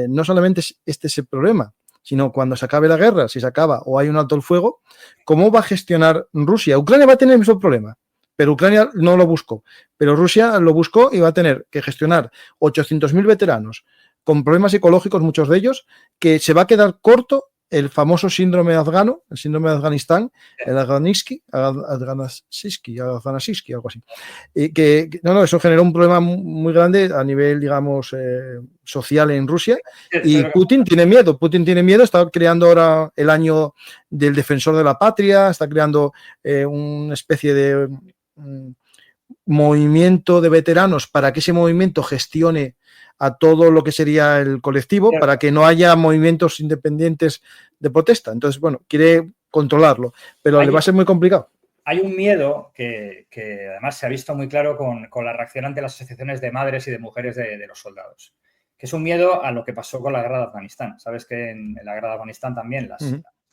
no solamente este es el problema, sino cuando se acabe la guerra, si se acaba o hay un alto el fuego, ¿cómo va a gestionar Rusia? Ucrania va a tener el mismo problema. Pero Ucrania no lo buscó. Pero Rusia lo buscó y va a tener que gestionar 800.000 veteranos con problemas psicológicos, muchos de ellos, que se va a quedar corto el famoso síndrome afgano, el síndrome de Afganistán, el Afganishki, algo así. Y eso generó un problema muy grande a nivel, digamos, social en Rusia. Y Putin tiene miedo, está creando ahora el año del defensor de la patria, está creando una especie de movimiento de veteranos para que ese movimiento gestione a todo lo que sería el colectivo, para que no haya movimientos independientes de protesta. Entonces, bueno, quiere controlarlo, pero le va a ser muy complicado. Hay un miedo que además se ha visto muy claro con la reacción ante las asociaciones de madres y de mujeres de los soldados, que es un miedo a lo que pasó con la guerra de Afganistán. Sabes que en la guerra de Afganistán también las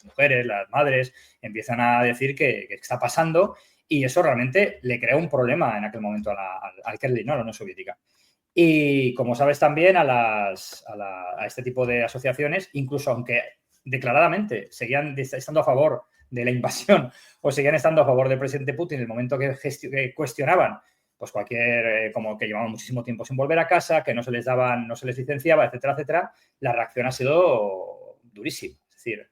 mujeres, las madres, empiezan a decir que está pasando. Y eso realmente le crea un problema en aquel momento al Kremlin, ¿no? A la Unión Soviética. Y como sabes también, a este tipo de asociaciones, incluso aunque declaradamente seguían estando a favor de la invasión o seguían estando a favor del presidente Putin en el momento que cuestionaban pues cualquier, como que llevaban muchísimo tiempo sin volver a casa, que no se les daban, no se les licenciaba, etcétera, etcétera, la reacción ha sido durísima. Es decir,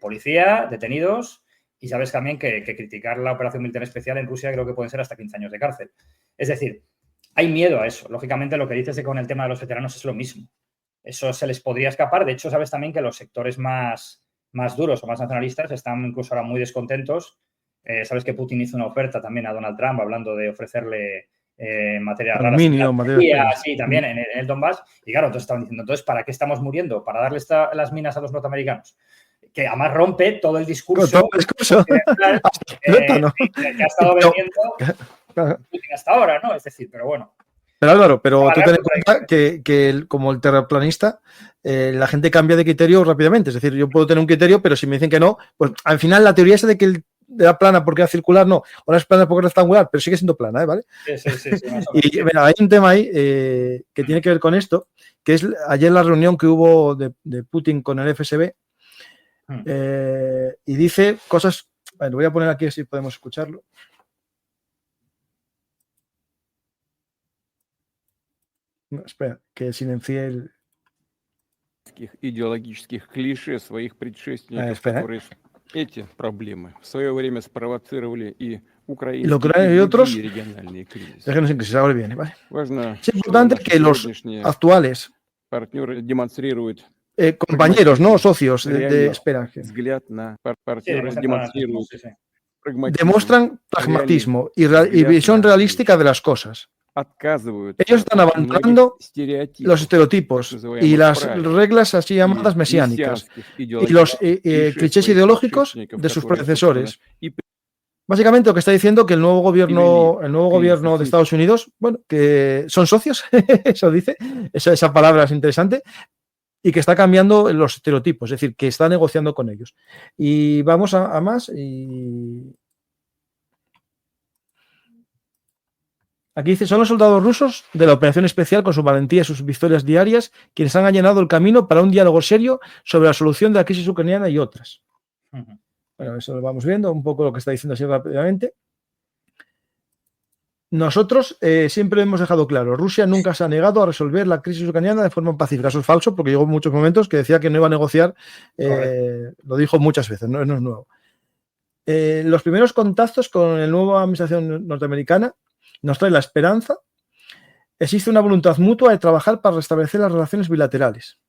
policía, detenidos, y sabes también que criticar la operación militar especial en Rusia creo que pueden ser hasta 15 años de cárcel. Es decir, hay miedo a eso. Lógicamente, lo que dices de con el tema de los veteranos es lo mismo. Eso se les podría escapar. De hecho, sabes también que los sectores más duros o más nacionalistas están incluso ahora muy descontentos. Sabes que Putin hizo una oferta también a Donald Trump hablando de ofrecerle materias raras. Aluminio, materias. Sí, también en el Donbass. Y claro, entonces estaban diciendo, entonces, ¿para qué estamos muriendo? ¿Para darle las minas a los norteamericanos? Que además rompe todo el discurso, Todo el discurso. que ha estado vendiendo Putin hasta ahora, ¿no? Es decir, pero bueno. Pero Álvaro, pero tú ten en cuenta que como el terraplanista, la gente cambia de criterio rápidamente. Es decir, yo puedo tener un criterio, pero si me dicen que no, pues al final la teoría esa de que era plana porque era circular, no. Ahora es plana porque era rectangular, pero sigue siendo plana, ¿vale? Sí, y mira, hay un tema ahí que tiene que ver con esto, que es ayer la reunión que hubo de Putin con el FSB, y dice cosas. Bueno, voy a poner aquí si podemos escucharlo. No, espera, que silencie el... идеологических клише своих предшественников, которые эти проблемы в свое время спровоцировали и украинские y otros региональные кризисы. Bien, ¿vale? Важно, es importante que los actuales партнеры демонстрируют compañeros, no socios, espera. Взгляд на партнеры демонстрируют demuestran pragmatismo y visión realística de las cosas. Ellos están abandonando los estereotipos y las reglas así llamadas mesiánicas y los clichés ideológicos de sus predecesores. Básicamente lo que está diciendo que el nuevo gobierno de Estados Unidos, bueno, que son socios, eso dice, esa palabra es interesante, y que está cambiando los estereotipos, es decir, que está negociando con ellos. Y vamos a más y... Aquí dice, son los soldados rusos de la operación especial con su valentía y sus victorias diarias quienes han allanado el camino para un diálogo serio sobre la solución de la crisis ucraniana y otras. Bueno, eso lo vamos viendo, un poco lo que está diciendo así rápidamente. Nosotros siempre hemos dejado claro, Rusia nunca se ha negado a resolver la crisis ucraniana de forma pacífica. Eso es falso porque llegó muchos momentos que decía que no iba a negociar, lo dijo muchas veces, no es nuevo. Los primeros contactos con la nueva administración norteamericana nos trae la esperanza. Existe una voluntad mutua de trabajar para restablecer las relaciones bilaterales.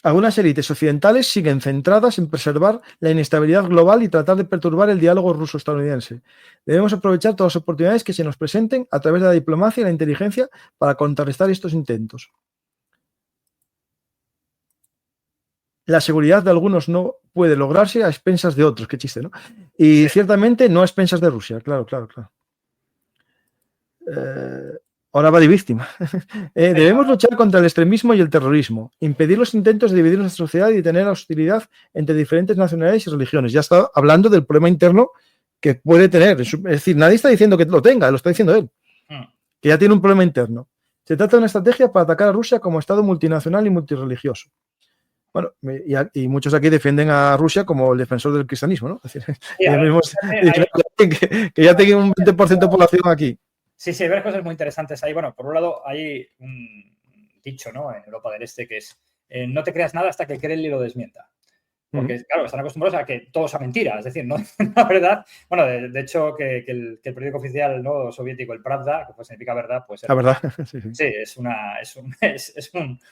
Algunas élites occidentales siguen centradas en preservar la inestabilidad global y tratar de perturbar el diálogo ruso-estadounidense. Debemos aprovechar todas las oportunidades que se nos presenten a través de la diplomacia y la inteligencia para contrarrestar estos intentos. La seguridad de algunos no puede lograrse a expensas de otros. Qué chiste, ¿no? Y ciertamente no a expensas de Rusia. Claro. Ahora va de víctima. Debemos luchar contra el extremismo y el terrorismo, impedir los intentos de dividir nuestra sociedad y detener la hostilidad entre diferentes nacionalidades y religiones. Ya está hablando del problema interno que puede tener. Es decir, nadie está diciendo que lo tenga, lo está diciendo él. Que ya tiene un problema interno. Se trata de una estrategia para atacar a Rusia como Estado multinacional y multirreligioso. Bueno, y muchos aquí defienden a Rusia como el defensor del cristianismo, ¿no? Es decir, que ya tiene un 20% de población aquí. Sí, hay varias cosas muy interesantes ahí. Bueno, por un lado hay un dicho, ¿no?, en Europa del Este que es no te creas nada hasta que Kremlin lo desmienta. Porque, claro, están acostumbrados a que todo sea mentira. Es decir, no la verdad. Bueno, de hecho, que el periódico oficial, ¿no?, soviético, el Pravda, que pues significa verdad, pues... La verdad. Sí, es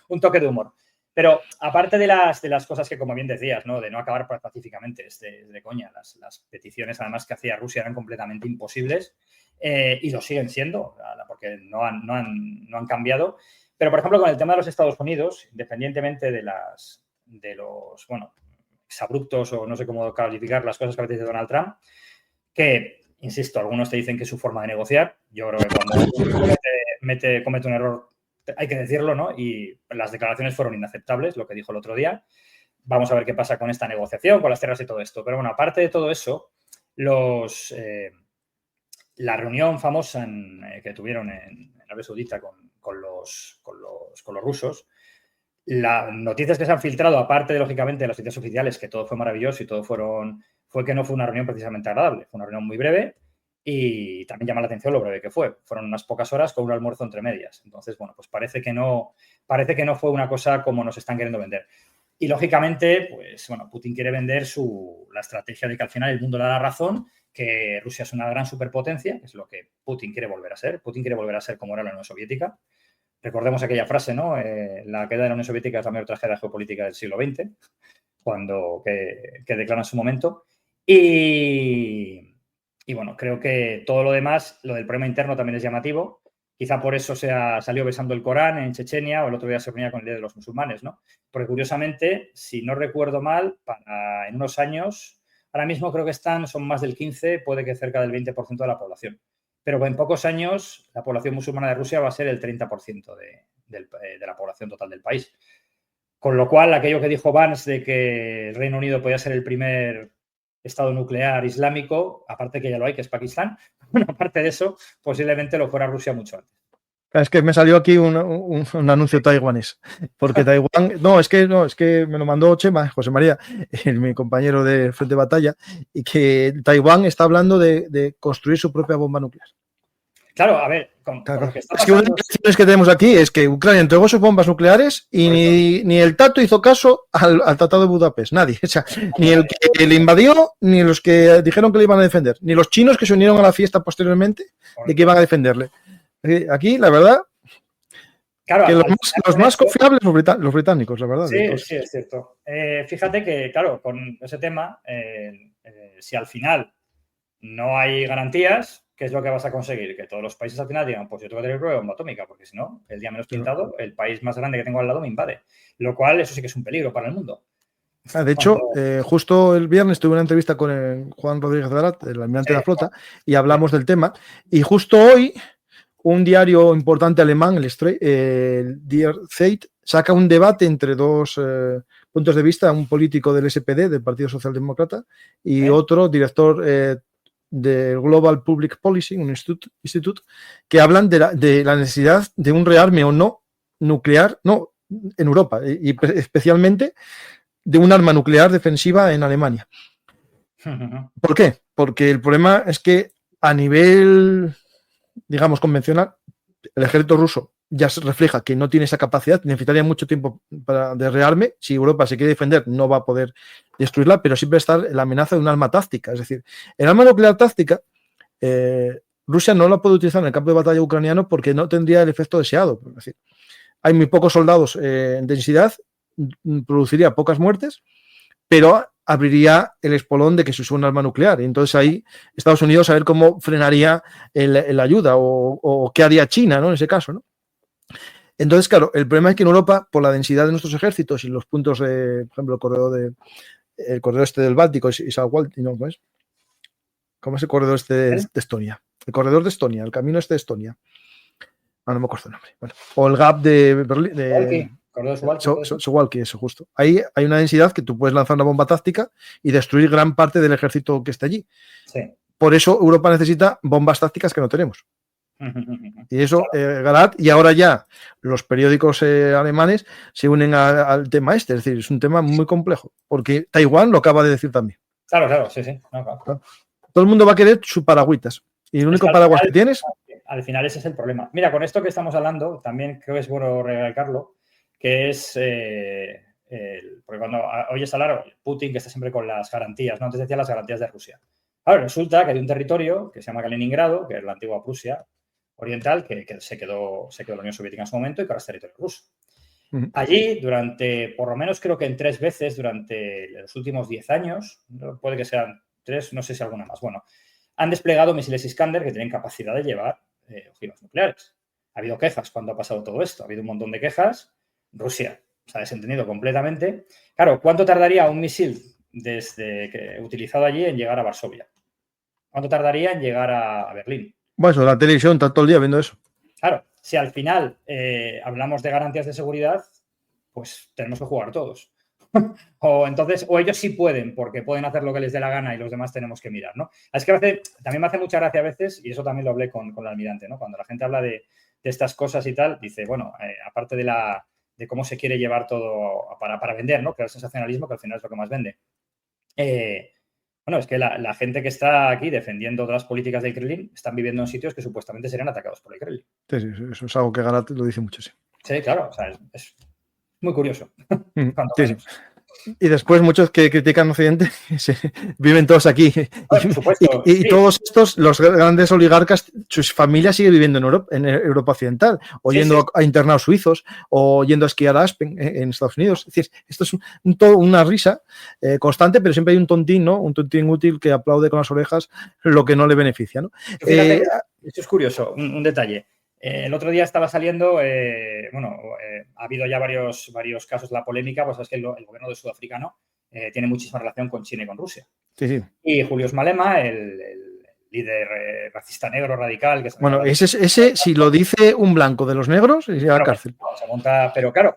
un toque de humor. Pero aparte de las cosas que, como bien decías, ¿no?, de no acabar pacíficamente, es de coña. Las peticiones, además, que hacía Rusia eran completamente imposibles y lo siguen siendo, porque no han cambiado. Pero, por ejemplo, con el tema de los Estados Unidos, independientemente de los, bueno, exabruptos o no sé cómo calificar las cosas que a veces dice Donald Trump, que, insisto, algunos te dicen que es su forma de negociar. Yo creo que cuando comete un error hay que decirlo, ¿no? Y las declaraciones fueron inaceptables, lo que dijo el otro día. Vamos a ver qué pasa con esta negociación, con las tierras y todo esto. Pero bueno, aparte de todo eso, la reunión famosa que tuvieron en Arabia Saudita con los rusos, las noticias que se han filtrado, aparte de, lógicamente, de las noticias oficiales, que todo fue maravilloso y todo fue que no fue una reunión precisamente agradable. Fue una reunión muy breve y también llama la atención lo breve que fue. Fueron unas pocas horas con un almuerzo entre medias. Entonces, bueno, pues parece que no fue una cosa como nos están queriendo vender. Y, lógicamente, pues, bueno, Putin quiere vender la estrategia de que al final el mundo le da la razón, que Rusia es una gran superpotencia, que es lo que Putin quiere volver a ser. Putin quiere volver a ser como era la Unión Soviética. Recordemos aquella frase, ¿no? La caída de la Unión Soviética es la mayor tragedia geopolítica del siglo XX, que declara en su momento. Y bueno, creo que todo lo demás, lo del problema interno también es llamativo. Quizá por eso salió besando el Corán en Chechenia, o el otro día se reunía con el Día de los Musulmanes, ¿no? Porque, curiosamente, si no recuerdo mal, en unos años, ahora mismo creo que son más del 15, puede que cerca del 20% de la población. Pero en pocos años la población musulmana de Rusia va a ser el 30% de la población total del país. Con lo cual, aquello que dijo Vance de que el Reino Unido podía ser el primer estado nuclear islámico, aparte que ya lo hay, que es Pakistán, bueno, aparte de eso, posiblemente lo fuera Rusia mucho antes. Es que me salió aquí un anuncio taiwanés, porque Taiwán, no, es que me lo mandó Chema, José María, mi compañero de Frente de Batalla, y que Taiwán está hablando de construir su propia bomba nuclear. Claro, a ver, claro. Es que una de las cuestiones que tenemos aquí es que Ucrania entregó sus bombas nucleares y ni el Tato hizo caso al Tratado de Budapest, nadie. O sea, ni el que le invadió, ni los que dijeron que le iban a defender, ni los chinos que se unieron a la fiesta posteriormente de que iban a defenderle. Aquí, la verdad, claro, que los más confiables los británicos, la verdad. Sí, sí, es cierto. Fíjate que, claro, con ese tema, si al final no hay garantías, ¿qué es lo que vas a conseguir? Que todos los países al final digan, pues yo tengo que tener prueba de bomba atómica, porque si no, el día menos pintado, el país más grande que tengo al lado me invade. Lo cual, eso sí que es un peligro para el mundo. De hecho, justo el viernes tuve una entrevista con Juan Rodríguez de Arat, el almirante de la flota, y hablamos del tema. Y justo hoy, un diario importante alemán, el Die Zeit, saca un debate entre dos puntos de vista, un político del SPD, del Partido Socialdemócrata, y otro director del Global Public Policy, un instituto, que hablan de la necesidad de un rearme o no nuclear, no, en Europa, y especialmente de un arma nuclear defensiva en Alemania. ¿Por qué? Porque el problema es que a nivel, digamos, convencional, el ejército ruso ya se refleja que no tiene esa capacidad, necesitaría mucho tiempo de rearme. Si Europa se quiere defender, no va a poder destruirla, pero siempre está la amenaza de un arma táctica. Es decir, el arma nuclear táctica, Rusia no la puede utilizar en el campo de batalla ucraniano porque no tendría el efecto deseado. Es decir, hay muy pocos soldados en densidad, produciría pocas muertes, pero abriría el espolón de que se use un arma nuclear. Y entonces ahí Estados Unidos a ver cómo frenaría la ayuda o qué haría China, ¿no? En ese caso, ¿no? Entonces, claro, el problema es que en Europa, por la densidad de nuestros ejércitos y los puntos de, por ejemplo, el corredor este del Báltico y no, ¿cómo es el corredor este de Estonia? El corredor de Estonia, el camino este de Estonia. No me acuerdo el nombre. Bueno, o el gap de Berlín. Suwalki, eso justo. Ahí hay una densidad que tú puedes lanzar una bomba táctica y destruir gran parte del ejército que está allí. Sí. Por eso Europa necesita bombas tácticas que no tenemos. Y eso, Galat, y ahora ya los periódicos alemanes se unen al tema este. Es decir, es un tema muy complejo, porque Taiwán lo acaba de decir también. Claro, sí. No, claro. Todo el mundo va a querer sus paragüitas. Y el único paraguas que tienes... Al final ese es el problema. Mira, con esto que estamos hablando, también creo que es bueno recalcarlo, que es, porque cuando oyes hablar Putin, que está siempre con las garantías, ¿no? Antes decía las garantías de Rusia. Ahora resulta que hay un territorio que se llama Kaliningrado, que es la antigua Prusia oriental, que se quedó la Unión Soviética en su momento y que ahora es territorio ruso. Allí, por lo menos creo que en 3 veces durante los últimos 10 años, puede que sean 3, no sé si alguna más, bueno, han desplegado misiles Iskander que tienen capacidad de llevar ojivas nucleares. Ha habido quejas cuando ha pasado todo esto, ha habido un montón de quejas. Rusia se ha desentendido completamente. Claro, ¿cuánto tardaría un misil utilizado allí en llegar a Varsovia? ¿Cuánto tardaría en llegar a Berlín? Bueno, la televisión está todo el día viendo eso. Claro, si al final hablamos de garantías de seguridad, pues tenemos que jugar todos. o ellos sí pueden, porque pueden hacer lo que les dé la gana y los demás tenemos que mirar, ¿no? Es que también me hace mucha gracia a veces, y eso también lo hablé con el almirante, ¿no? Cuando la gente habla de estas cosas y tal, dice, bueno, aparte de cómo se quiere llevar todo para vender, ¿no? Que el sensacionalismo, que al final es lo que más vende. Bueno, es que la gente que está aquí defendiendo todas las políticas del Kremlin están viviendo en sitios que supuestamente serían atacados por el Kremlin. Sí, eso es algo que Galat lo dice mucho, sí. Sí, claro, o sea, es muy curioso. Sí. Y después muchos que critican Occidente viven todos aquí. Por supuesto, y todos estos, los grandes oligarcas, sus familias siguen viviendo en Europa Occidental, o yendo a internados suizos, o yendo a esquiar a Aspen en Estados Unidos. Es decir, esto es una risa constante, pero siempre hay un tontín, ¿no? Un tontín útil que aplaude con las orejas lo que no le beneficia, ¿no? Fíjate, esto es curioso, un detalle. El otro día estaba saliendo, ha habido ya varios casos de la polémica, pues es que el gobierno de sudafricano tiene muchísima relación con China y con Rusia. Sí. Y Julius Malema, el líder racista negro radical... Bueno, ese si lo dice un blanco de los negros, se lleva a cárcel. Se monta, pero claro,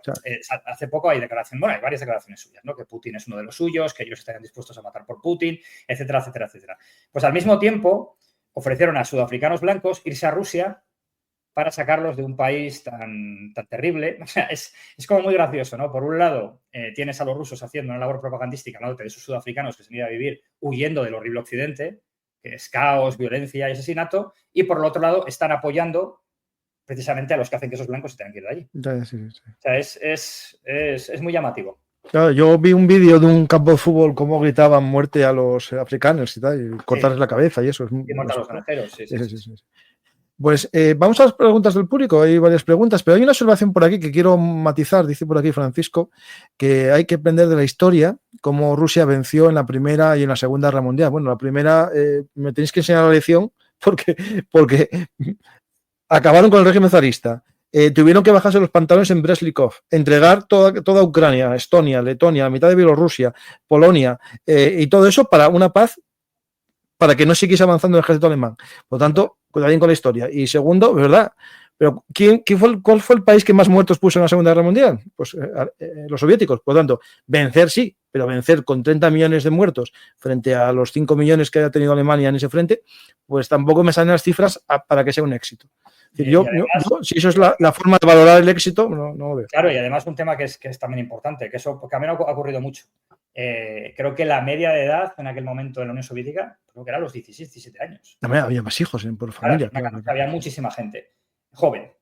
hace poco hay hay varias declaraciones suyas, ¿no? Que Putin es uno de los suyos, que ellos estarían dispuestos a matar por Putin, etcétera, etcétera, etcétera. Pues al mismo tiempo ofrecieron a sudafricanos blancos irse a Rusia para sacarlos de un país tan terrible. O sea, es como muy gracioso, ¿no? Por un lado, tienes a los rusos haciendo una labor propagandística, ¿no? De esos sudafricanos que se han ido a vivir huyendo del horrible occidente, que es caos, violencia y asesinato, y por el otro lado están apoyando precisamente a los que hacen que esos blancos se tengan que ir de allí. Sí. O sea, es muy llamativo. Claro, yo vi un vídeo de un campo de fútbol cómo gritaban muerte a los africanos y tal, y cortarles la cabeza y eso. Y muerte a los granjeros, sí. Pues vamos a las preguntas del público, hay varias preguntas, pero hay una observación por aquí que quiero matizar, dice por aquí Francisco, que hay que aprender de la historia, cómo Rusia venció en la Primera y en la Segunda Guerra Mundial. Bueno, la primera, me tenéis que enseñar la lección porque acabaron con el régimen zarista, tuvieron que bajarse los pantalones en Brest-Litov, entregar toda Ucrania, Estonia, Letonia, la mitad de Bielorrusia, Polonia, y todo eso para una paz, para que no siguiese avanzando el ejército alemán. Por lo tanto, cuidadín con la historia. Y segundo, ¿verdad? Pero ¿cuál fue el país que más muertos puso en la Segunda Guerra Mundial? Pues los soviéticos. Por lo tanto, vencer sí, pero vencer con 30 millones de muertos frente a los 5 millones que haya tenido Alemania en ese frente, pues tampoco me salen las cifras para que sea un éxito. Es decir, si eso es la forma de valorar el éxito, no lo veo. Claro, y además un tema que es también importante, que eso porque a mí ha ocurrido mucho. Creo que la media de edad en aquel momento de la Unión Soviética, creo que era los 16, 17 años. Había más hijos por familia. Claro. Había muchísima gente joven.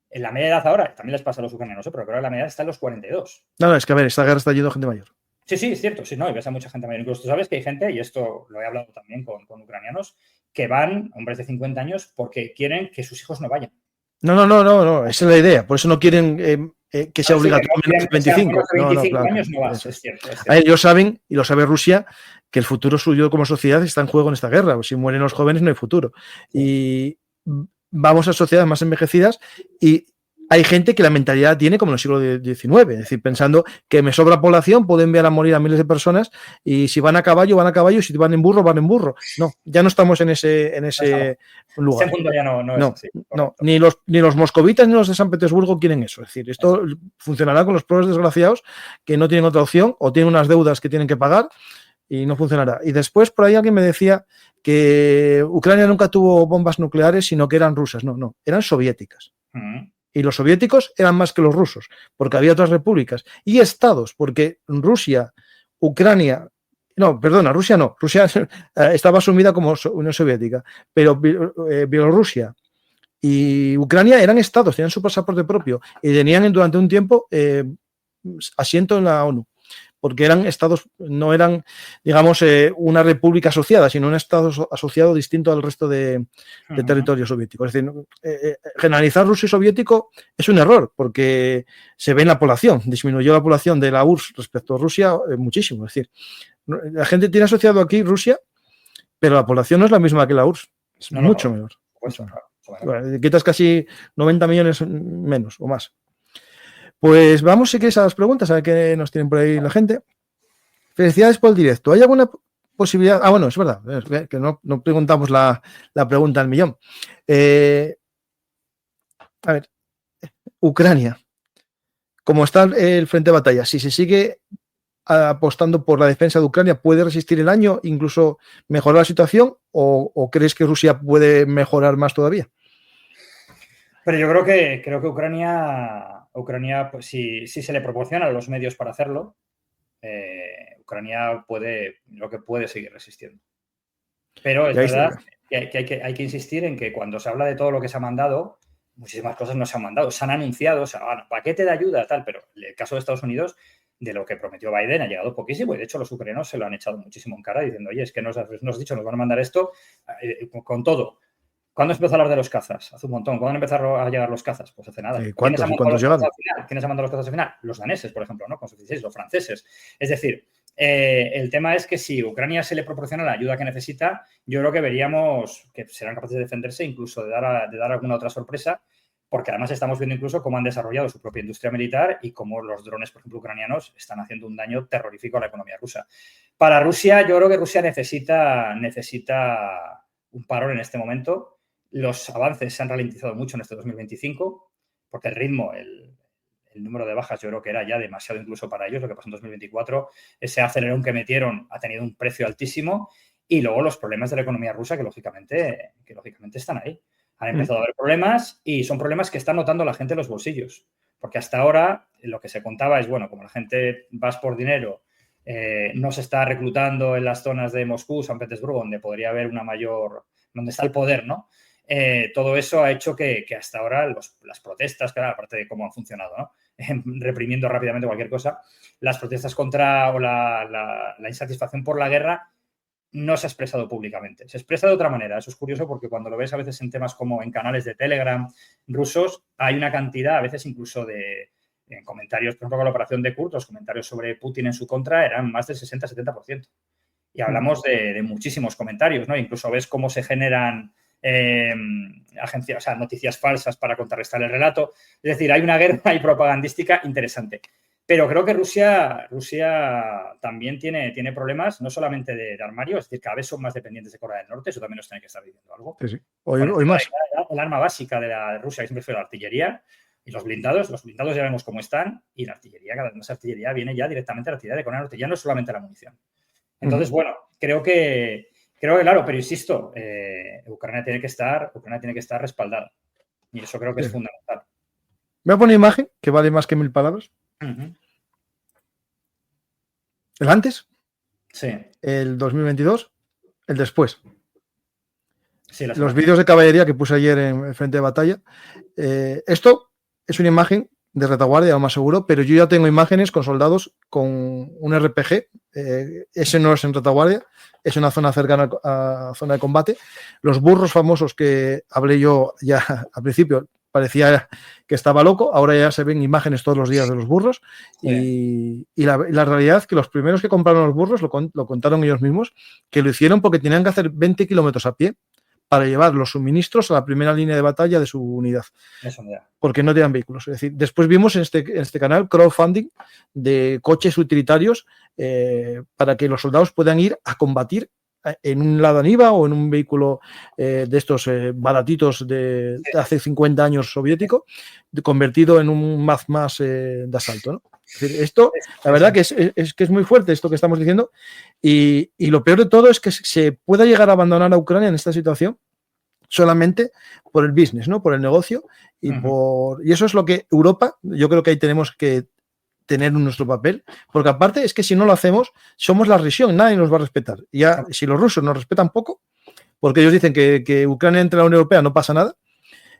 En la media edad ahora, también les pasa a los ucranianos, pero creo que la media edad está en los 42. No, es que a ver, esta guerra está yendo a gente mayor. Sí, es cierto, sí, no, y ves a mucha gente mayor. Incluso tú sabes que hay gente, y esto lo he hablado también con ucranianos, que van, hombres de 50 años, porque quieren que sus hijos no vayan. No, esa es la idea. Por eso no quieren que sea obligatorio menos de 25. 25 años no vas, es cierto. Ellos saben, y lo sabe Rusia, que el futuro suyo como sociedad está en juego en esta guerra. Si mueren los jóvenes no hay futuro. Y vamos a sociedades más envejecidas y hay gente que la mentalidad tiene como en el siglo XIX, es decir, pensando que me sobra población, puedo enviar a morir a miles de personas y si van a caballo, y si van en burro, van en burro. No, ya no estamos en ese lugar. Ese mundo ya no es así. No, ni los moscovitas ni los de San Petersburgo quieren eso. Es decir, esto funcionará con los pobres desgraciados que no tienen otra opción o tienen unas deudas que tienen que pagar y no funcionará. Y después por ahí alguien me decía que Ucrania nunca tuvo bombas nucleares, sino que eran rusas. No, eran soviéticas. Y los soviéticos eran más que los rusos, porque había otras repúblicas. Y estados, porque Rusia, Ucrania... Rusia no. Rusia estaba asumida como Unión Soviética. Pero Bielorrusia y Ucrania eran estados, tenían su pasaporte propio y tenían durante un tiempo asiento en la ONU. Porque eran estados, no eran, digamos, una república asociada, sino un estado asociado distinto al resto de territorio soviético. Es decir, generalizar ruso y soviético es un error, porque se ve en la población. Disminuyó la población de la URSS respecto a Rusia muchísimo. Es decir, la gente tiene asociado aquí Rusia, pero la población no es la misma que la URSS. Es mucho menor. Bueno, quitas casi 90 millones menos o más. Pues vamos, si queréis, a las preguntas, a ver qué nos tienen por ahí la gente. Felicidades por el directo. ¿Hay alguna posibilidad? Bueno, es verdad, que no preguntamos la pregunta al millón. A ver, Ucrania. Como está el frente de batalla, si se sigue apostando por la defensa de Ucrania puede resistir el año, incluso mejorar la situación, o crees que Rusia puede mejorar más todavía? Pero yo creo que Ucrania pues, si se le proporcionan los medios para hacerlo, Ucrania puede seguir resistiendo. Pero es verdad que hay que insistir en que cuando se habla de todo lo que se ha mandado, muchísimas cosas no se han mandado. Se han anunciado, o sea, bueno, paquete de ayuda, tal, pero en el caso de Estados Unidos, de lo que prometió Biden ha llegado poquísimo y de hecho los ucranianos se lo han echado muchísimo en cara diciendo, oye, es que nos has dicho, nos van a mandar esto con todo. ¿Cuándo se empezó a hablar de los cazas? Hace un montón. ¿Cuándo empezaron a llegar los cazas? Pues hace nada. ¿Cuántos llegaron? ¿Quiénes han mandado los cazas al final? Los daneses, por ejemplo, ¿no? Con sus 16, los franceses. Es decir, el tema es que si Ucrania se le proporciona la ayuda que necesita, yo creo que veríamos que serán capaces de defenderse, incluso de dar alguna otra sorpresa, porque además estamos viendo incluso cómo han desarrollado su propia industria militar y cómo los drones, por ejemplo, ucranianos, están haciendo un daño terrorífico a la economía rusa. Para Rusia, yo creo que Rusia necesita un parón en este momento. Los avances se han ralentizado mucho en este 2025, porque el ritmo, el número de bajas yo creo que era ya demasiado incluso para ellos, lo que pasó en 2024, ese acelerón que metieron ha tenido un precio altísimo y luego los problemas de la economía rusa que lógicamente están ahí. Han empezado a haber problemas y son problemas que está notando la gente en los bolsillos, porque hasta ahora lo que se contaba es, bueno, como la gente vas por dinero, no se está reclutando en las zonas de Moscú, San Petersburgo, donde podría haber donde está el poder, ¿no? Todo eso ha hecho que hasta ahora las protestas, claro, aparte de cómo han funcionado, ¿no? Reprimiendo rápidamente cualquier cosa, las protestas contra o la insatisfacción por la guerra no se ha expresado públicamente. Se expresa de otra manera. Eso es curioso porque cuando lo ves a veces en temas como en canales de Telegram rusos, hay una cantidad, a veces incluso en comentarios, por ejemplo, con la operación de Kurd, los comentarios sobre Putin en su contra eran más del 60-70%. Y hablamos de muchísimos comentarios, ¿no? Incluso ves cómo se generan agencias, o sea, noticias falsas para contrarrestar el relato. Es decir, hay una guerra y propagandística interesante. Pero creo que Rusia también tiene problemas, no solamente de armario, es decir, cada vez son más dependientes de Corea del Norte, eso también nos tiene que estar diciendo algo. Sí. Hoy más. El arma básica de la Rusia, que siempre fue la artillería, y los blindados ya vemos cómo están, y la artillería, cada vez más artillería viene ya directamente de la artillería de Corea del Norte, ya no es solamente la munición. Entonces, bueno, creo que claro, pero insisto, Ucrania tiene que estar respaldada. Y eso creo que es fundamental. Voy a poner una imagen que vale más que 1000 palabras. El antes, sí. El 2022, el después. Sí, los vídeos de caballería que puse ayer en frente de batalla. Esto es una imagen de retaguardia, lo más seguro, pero yo ya tengo imágenes con soldados con un RPG. Ese no es en retaguardia, es una zona cercana a zona de combate. Los burros famosos que hablé yo ya al principio, parecía que estaba loco, ahora ya se ven imágenes todos los días de los burros. Sí. Y la realidad es que los primeros que compraron los burros, lo contaron ellos mismos, que lo hicieron porque tenían que hacer 20 kilómetros a pie para llevar los suministros a la primera línea de batalla de su unidad. Porque no tenían vehículos. Es decir, después vimos en este canal crowdfunding de coches utilitarios para que los soldados puedan ir a combatir en un Lada Niva o en un vehículo de estos baratitos de hace 50 años soviético, convertido en un Maz más de asalto, ¿no? Es decir, esto, la verdad que es muy fuerte esto que estamos diciendo y lo peor de todo es que se pueda llegar a abandonar a Ucrania en esta situación solamente por el business, ¿no? Por el negocio y eso es lo que Europa, yo creo que ahí tenemos que tener nuestro papel, porque aparte es que si no lo hacemos, somos la región, nadie nos va a respetar. Y ya, si los rusos nos respetan poco, porque ellos dicen que Ucrania entre a la Unión Europea no pasa nada,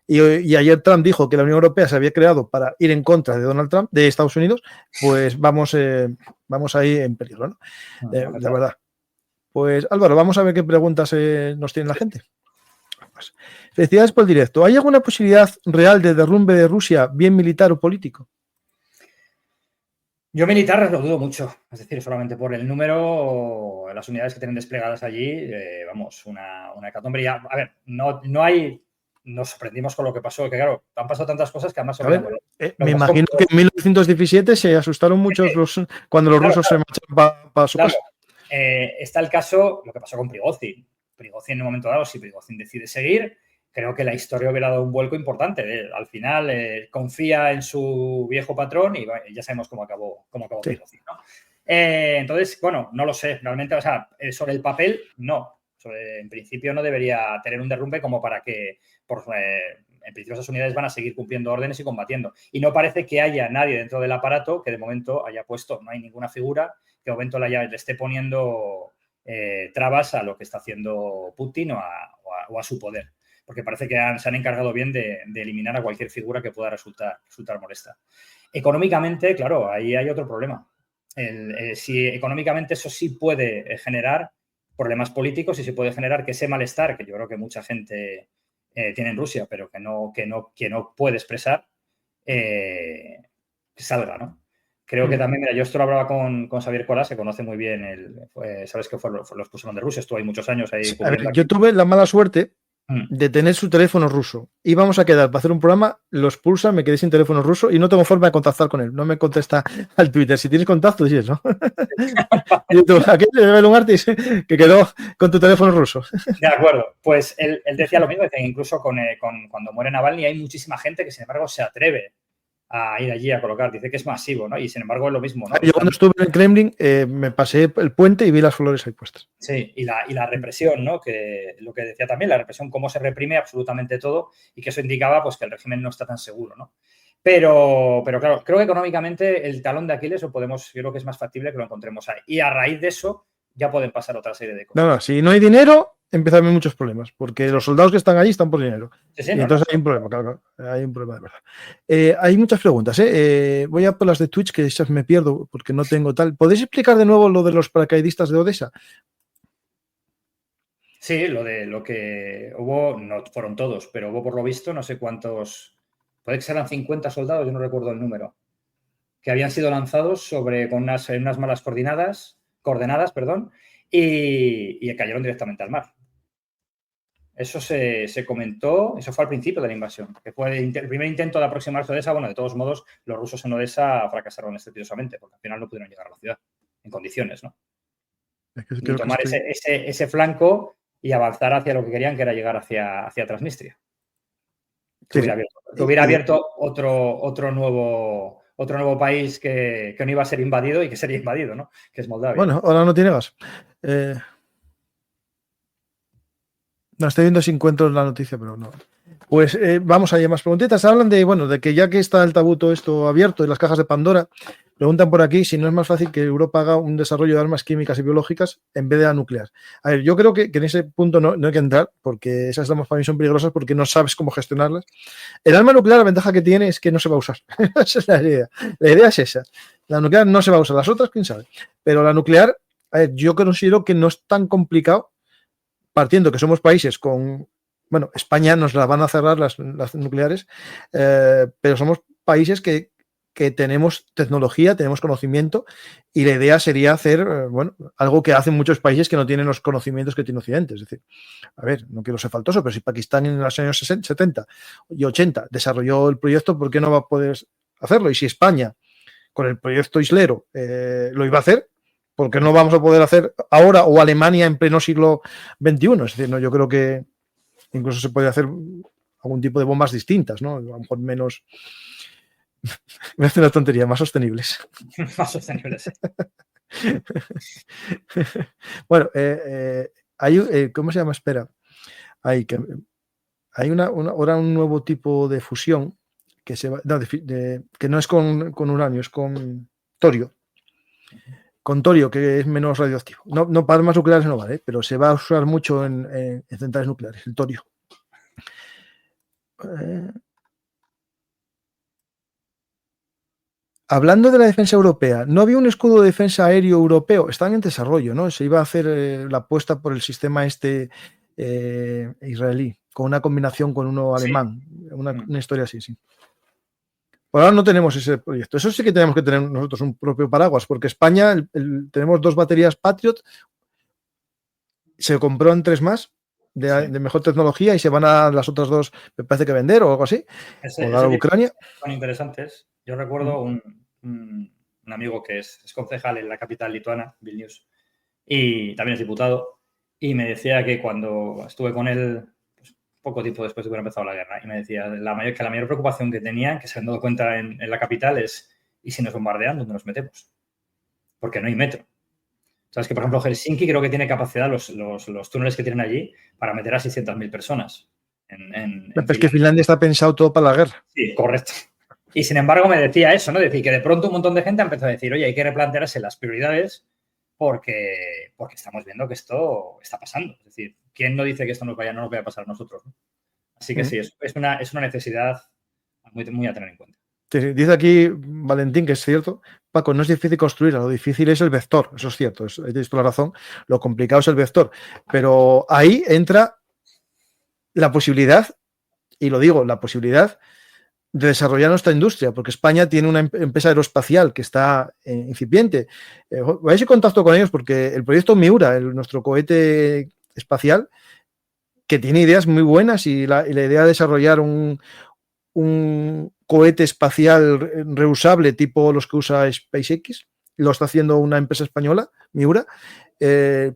y ayer Trump dijo que la Unión Europea se había creado para ir en contra de Donald Trump, de Estados Unidos, pues vamos ahí en peligro, ¿no? La verdad. Pues Álvaro, vamos a ver qué preguntas nos tiene la gente. Pues, felicidades por el directo. ¿Hay alguna posibilidad real de derrumbe de Rusia, bien militar o político? Yo militar lo dudo mucho, es decir, solamente por el número, las unidades que tienen desplegadas allí, vamos, una hecatombe. A ver, nos sorprendimos con lo que pasó, que claro, han pasado tantas cosas que además... me imagino que en 1917 se asustaron muchos cuando los rusos se marcharon para su casa. Está el caso, lo que pasó con Prigozhin. Prigozhin en un momento dado, si Prigozhin decide seguir, creo que la historia hubiera dado un vuelco importante. Al final confía en su viejo patrón y ya sabemos cómo acabó Prigozhin, ¿no? Entonces, bueno, no lo sé, realmente, o sea, sobre el papel, no. En principio no debería tener un derrumbe como para que, en principio, esas unidades van a seguir cumpliendo órdenes y combatiendo. Y no parece que haya nadie dentro del aparato que de momento haya puesto, no hay ninguna figura que de momento le esté poniendo trabas a lo que está haciendo Putin o a su poder. Porque parece que se han encargado bien de eliminar a cualquier figura que pueda resultar molesta. Económicamente, claro, ahí hay otro problema. Si económicamente eso sí puede generar problemas políticos y se puede generar que ese malestar, que yo creo que mucha gente tiene en Rusia, pero que no puede expresar, salga, ¿no? Creo que también, mira, yo esto lo hablaba con Xavier Colas, que conoce muy bien, sabes que fue los expulsaron de Rusia, estuvo ahí muchos años ahí. A ver, yo tuve la mala suerte de tener su teléfono ruso. Íbamos a quedar para hacer un programa, lo expulsan, me quedé sin teléfono ruso y no tengo forma de contactar con él. No me contesta al Twitter. Si tienes contacto, dices, ¿no? Aquí de un artista que quedó con tu teléfono ruso. De acuerdo. Pues él decía lo mismo, que incluso cuando muere Navalny hay muchísima gente que, sin embargo, se atreve a ir allí a colocar. Dice que es masivo, ¿no? Y sin embargo es lo mismo, ¿no? Yo cuando estuve en el Kremlin me pasé el puente y vi las flores ahí puestas. Sí, y la represión, ¿no? Que lo que decía también, la represión, cómo se reprime absolutamente todo y que eso indicaba pues que el régimen no está tan seguro, ¿no? Pero claro, creo que económicamente el talón de Aquiles yo creo que es más factible que lo encontremos ahí. Y a raíz de eso ya pueden pasar otra serie de cosas. No, si no hay dinero, empiezan a haber muchos problemas, porque los soldados que están allí están por dinero. Sí, y entonces hay un problema, claro, hay un problema de verdad. Hay muchas preguntas, voy a por las de Twitch, que esas me pierdo porque no tengo tal. ¿Podéis explicar de nuevo lo de los paracaidistas de Odessa? Sí, lo que hubo, no fueron todos, pero hubo por lo visto no sé cuántos, puede que sean 50 soldados, yo no recuerdo el número, que habían sido lanzados con unas malas coordenadas, y cayeron directamente al mar. Eso se comentó, eso fue al principio de la invasión, que fue el primer intento de aproximarse a Odessa. Bueno, de todos modos, los rusos en Odessa fracasaron estrepitosamente, porque al final no pudieron llegar a la ciudad en condiciones, ¿no? Y tomar ese flanco y avanzar hacia lo que querían, que era llegar hacia Transnistria. Que hubiera abierto otro nuevo país que no iba a ser invadido y que sería invadido, ¿no? Que es Moldavia. Bueno, ahora no tiene gas. No, estoy viendo si encuentro la noticia, pero no. Pues vamos allá, más preguntitas. Hablan de que ya que está el tabú todo esto abierto y las cajas de Pandora, preguntan por aquí si no es más fácil que Europa haga un desarrollo de armas químicas y biológicas en vez de la nuclear. A ver, yo creo que en ese punto no hay que entrar, porque esas armas para mí son peligrosas porque no sabes cómo gestionarlas. El arma nuclear, la ventaja que tiene es que no se va a usar. Esa es la idea. La idea es esa. La nuclear no se va a usar. Las otras, quién sabe. Pero la nuclear, a ver, yo considero que no es tan complicado, partiendo que somos países con... Bueno, España nos las van a cerrar las nucleares, pero somos países que tenemos tecnología, tenemos conocimiento, y la idea sería hacer, algo que hacen muchos países que no tienen los conocimientos que tiene Occidente. Es decir, a ver, no quiero ser faltoso, pero si Pakistán en los años 70 y 80 desarrolló el proyecto, ¿por qué no va a poder hacerlo? Y si España, con el proyecto Islero, lo iba a hacer, ¿por qué no vamos a poder hacer ahora, o Alemania en pleno siglo XXI? Es decir, no, yo creo que incluso se puede hacer algún tipo de bombas distintas, ¿no? A lo mejor menos... Me hace una tontería, más sostenibles. Más sostenibles. Bueno, hay, ¿cómo se llama? Espera. Hay ahora un nuevo tipo de fusión que que no es con uranio, es con torio. Con torio, que es menos radioactivo. No, para armas nucleares no vale, pero se va a usar mucho en centrales nucleares, el torio. Hablando de la defensa europea, ¿no había un escudo de defensa aéreo europeo? Están en desarrollo, ¿no? Se iba a hacer la apuesta por el sistema israelí, con una combinación con uno alemán, una historia así, sí. Por ahora no tenemos ese proyecto. Eso sí que tenemos que tener nosotros un propio paraguas, porque España tenemos 2 baterías Patriot, se compró en 3 más de mejor tecnología y se van a las otras 2, me parece que vender o algo así, o dar a Ucrania. Son interesantes. Yo recuerdo un amigo que es concejal en la capital lituana, Vilnius, y también es diputado, y me decía que cuando estuve con él, pues, poco tiempo después de que hubiera empezado la guerra, y me decía que la mayor preocupación que tenían, que se han dado cuenta en la capital, es: ¿y si nos bombardean, dónde nos metemos? porque no hay metro. Sabes que, por ejemplo, Helsinki creo que tiene capacidad, los túneles que tienen allí, para meter a 600.000 personas. Pero es que Finlandia está pensado todo para la guerra. Sí, correcto. Y sin embargo me decía eso, ¿no? Es decir, que de pronto un montón de gente ha empezado a decir, oye, hay que replantearse las prioridades porque estamos viendo que esto está pasando. Es decir, ¿quién no dice que esto no nos vaya a pasar a nosotros, ¿no? Así que sí, es una necesidad muy a tener en cuenta. Dice aquí Valentín, que es cierto, Paco, no es difícil construirla, lo difícil es el vector, eso es cierto, tienes toda la razón, lo complicado es el vector, pero ahí entra la posibilidad, y lo digo, la posibilidad de desarrollar nuestra industria, porque España tiene una empresa aeroespacial que está incipiente. Vais en contacto con ellos porque el proyecto Miura, nuestro cohete espacial, que tiene ideas muy buenas y la idea de desarrollar un cohete espacial reusable tipo los que usa SpaceX, lo está haciendo una empresa española, Miura.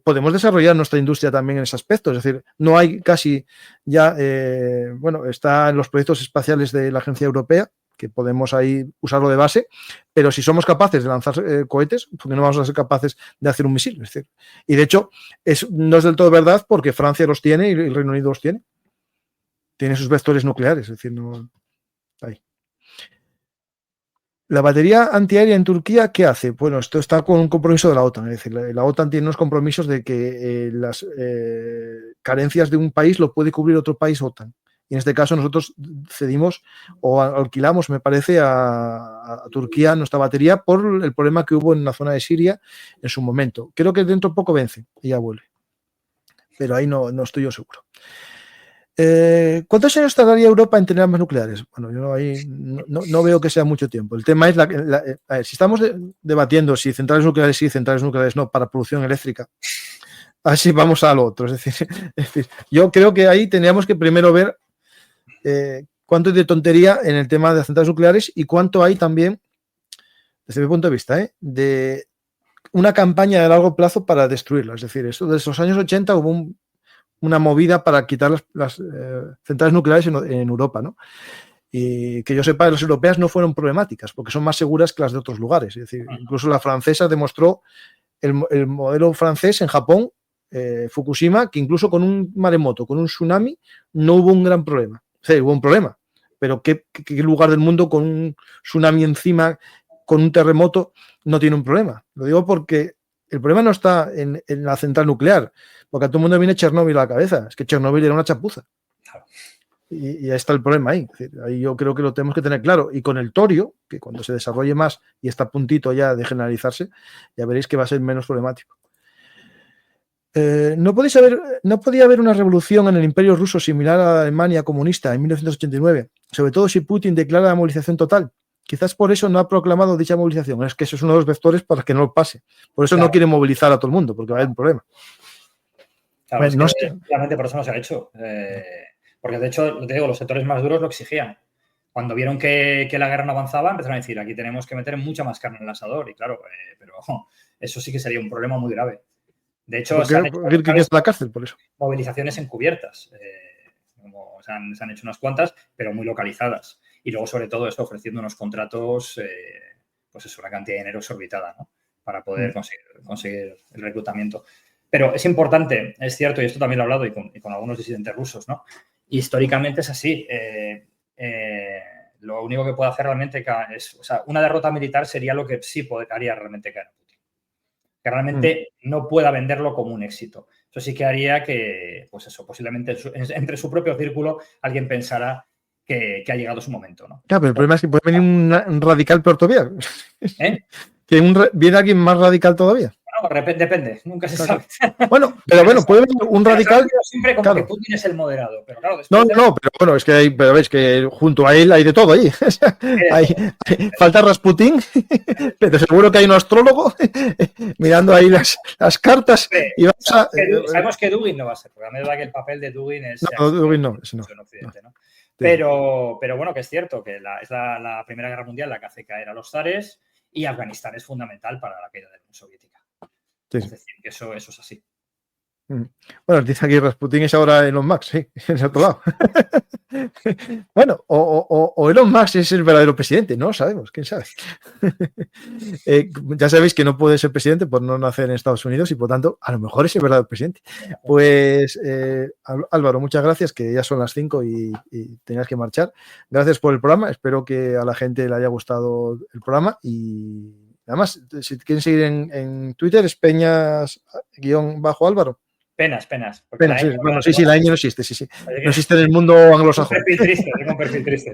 Podemos desarrollar nuestra industria también en ese aspecto, es decir, no hay casi ya, está en los proyectos espaciales de la Agencia Europea, que podemos ahí usarlo de base, pero si somos capaces de lanzar cohetes, ¿por qué no vamos a ser capaces de hacer un misil? Es decir, y de hecho, no es del todo verdad porque Francia los tiene y el Reino Unido los tiene. Tiene sus vectores nucleares, es decir, no... Ahí. La batería antiaérea en Turquía, ¿qué hace? Bueno, esto está con un compromiso de la OTAN, es decir, la OTAN tiene unos compromisos de que las carencias de un país lo puede cubrir otro país OTAN. Y en este caso nosotros cedimos o alquilamos, me parece, a Turquía nuestra batería por el problema que hubo en la zona de Siria en su momento. Creo que dentro de poco vence y ya vuelve. Pero ahí no estoy yo seguro. ¿Cuántos años tardaría Europa en tener armas nucleares? Bueno, yo ahí no veo que sea mucho tiempo. El tema es, a ver, si estamos debatiendo si centrales nucleares sí, centrales nucleares no, para producción eléctrica, así vamos a lo otro. Es decir, yo creo que ahí tendríamos que primero ver cuánto hay de tontería en el tema de las centrales nucleares y cuánto hay también, desde mi punto de vista, de una campaña de largo plazo para destruirlo. Es decir, esto desde los años 80 hubo una movida para quitar las centrales nucleares en Europa, ¿no? Y que yo sepa, las europeas no fueron problemáticas porque son más seguras que las de otros lugares. Es decir, incluso la francesa demostró el modelo francés en Japón, Fukushima, que incluso con un maremoto, con un tsunami, no hubo un gran problema. O sea, hubo un problema, pero ¿qué lugar del mundo con un tsunami encima, con un terremoto, no tiene un problema? Lo digo porque el problema no está en la central nuclear, porque a todo el mundo viene Chernóbil a la cabeza. Es que Chernóbil era una chapuza. Y ahí está el problema ahí. Es decir, ahí yo creo que lo tenemos que tener claro. Y con el torio, que cuando se desarrolle más y está a puntito ya de generalizarse, ya veréis que va a ser menos problemático. ¿No podía haber una revolución en el Imperio Ruso similar a la Alemania comunista en 1989? Sobre todo si Putin declara la movilización total. Quizás por eso no ha proclamado dicha movilización. Es que eso es uno de los vectores para que no lo pase. Por eso no quiere movilizar a todo el mundo, porque va a haber un problema. Claro, bueno, es que realmente por eso no se ha hecho. Porque de hecho, te digo, los sectores más duros lo exigían. Cuando vieron que la guerra no avanzaba, empezaron a decir, aquí tenemos que meter mucha más carne en el asador. Y claro, pero eso sí que sería un problema muy grave. De hecho, se han hecho la cárcel por eso. Movilizaciones encubiertas. Se han hecho unas cuantas, pero muy localizadas. Y luego, sobre todo, eso ofreciendo unos contratos, pues eso, una cantidad de dinero exorbitada, ¿no? Para poder conseguir el reclutamiento. Pero es importante, es cierto, y esto también lo he hablado y con algunos disidentes rusos, ¿no? Históricamente es así. Lo único que puede hacer realmente es, o sea, una derrota militar sería lo que sí haría realmente caer a Putin. Que realmente no pueda venderlo como un éxito. Eso sí que haría que, pues eso, posiblemente entre su propio círculo alguien pensara que ha llegado su momento, ¿no? Claro, pero el problema es que puede venir un radical peor todavía. Que viene alguien más radical todavía. Bueno, depende, nunca se sabe. Bueno, pero bueno, puede venir un radical. Siempre como que Putin es el moderado, pero claro, después pero bueno, es que pero ves que junto a él hay de todo ahí. Falta Rasputín, pero seguro que hay un astrólogo mirando ahí las cartas. Y sabemos que Dugin no va a ser, porque a mí me da que el papel de Dugin es. No, Dugin no. En Occidente, ¿no? Pero bueno, que es cierto que es la Primera Guerra Mundial la que hace caer a los zares y Afganistán es fundamental para la caída de la Unión Soviética. Sí. Es decir, que eso es así. Bueno, dice aquí Rasputin es ahora Elon Musk, sí, en el otro lado. Bueno, o Elon Musk es el verdadero presidente, no sabemos, quién sabe. Ya sabéis que no puede ser presidente por no nacer en Estados Unidos y por tanto, a lo mejor es el verdadero presidente. Pues Álvaro, muchas gracias, que ya son las 5 y tenías que marchar. Gracias por el programa, espero que a la gente le haya gustado el programa y además, si quieren seguir en Twitter, es Peñas-Álvaro. Penas. Sí, bueno, sí, la ñ no existe, sí. No existe en el mundo anglosajón. Tengo un perfil triste.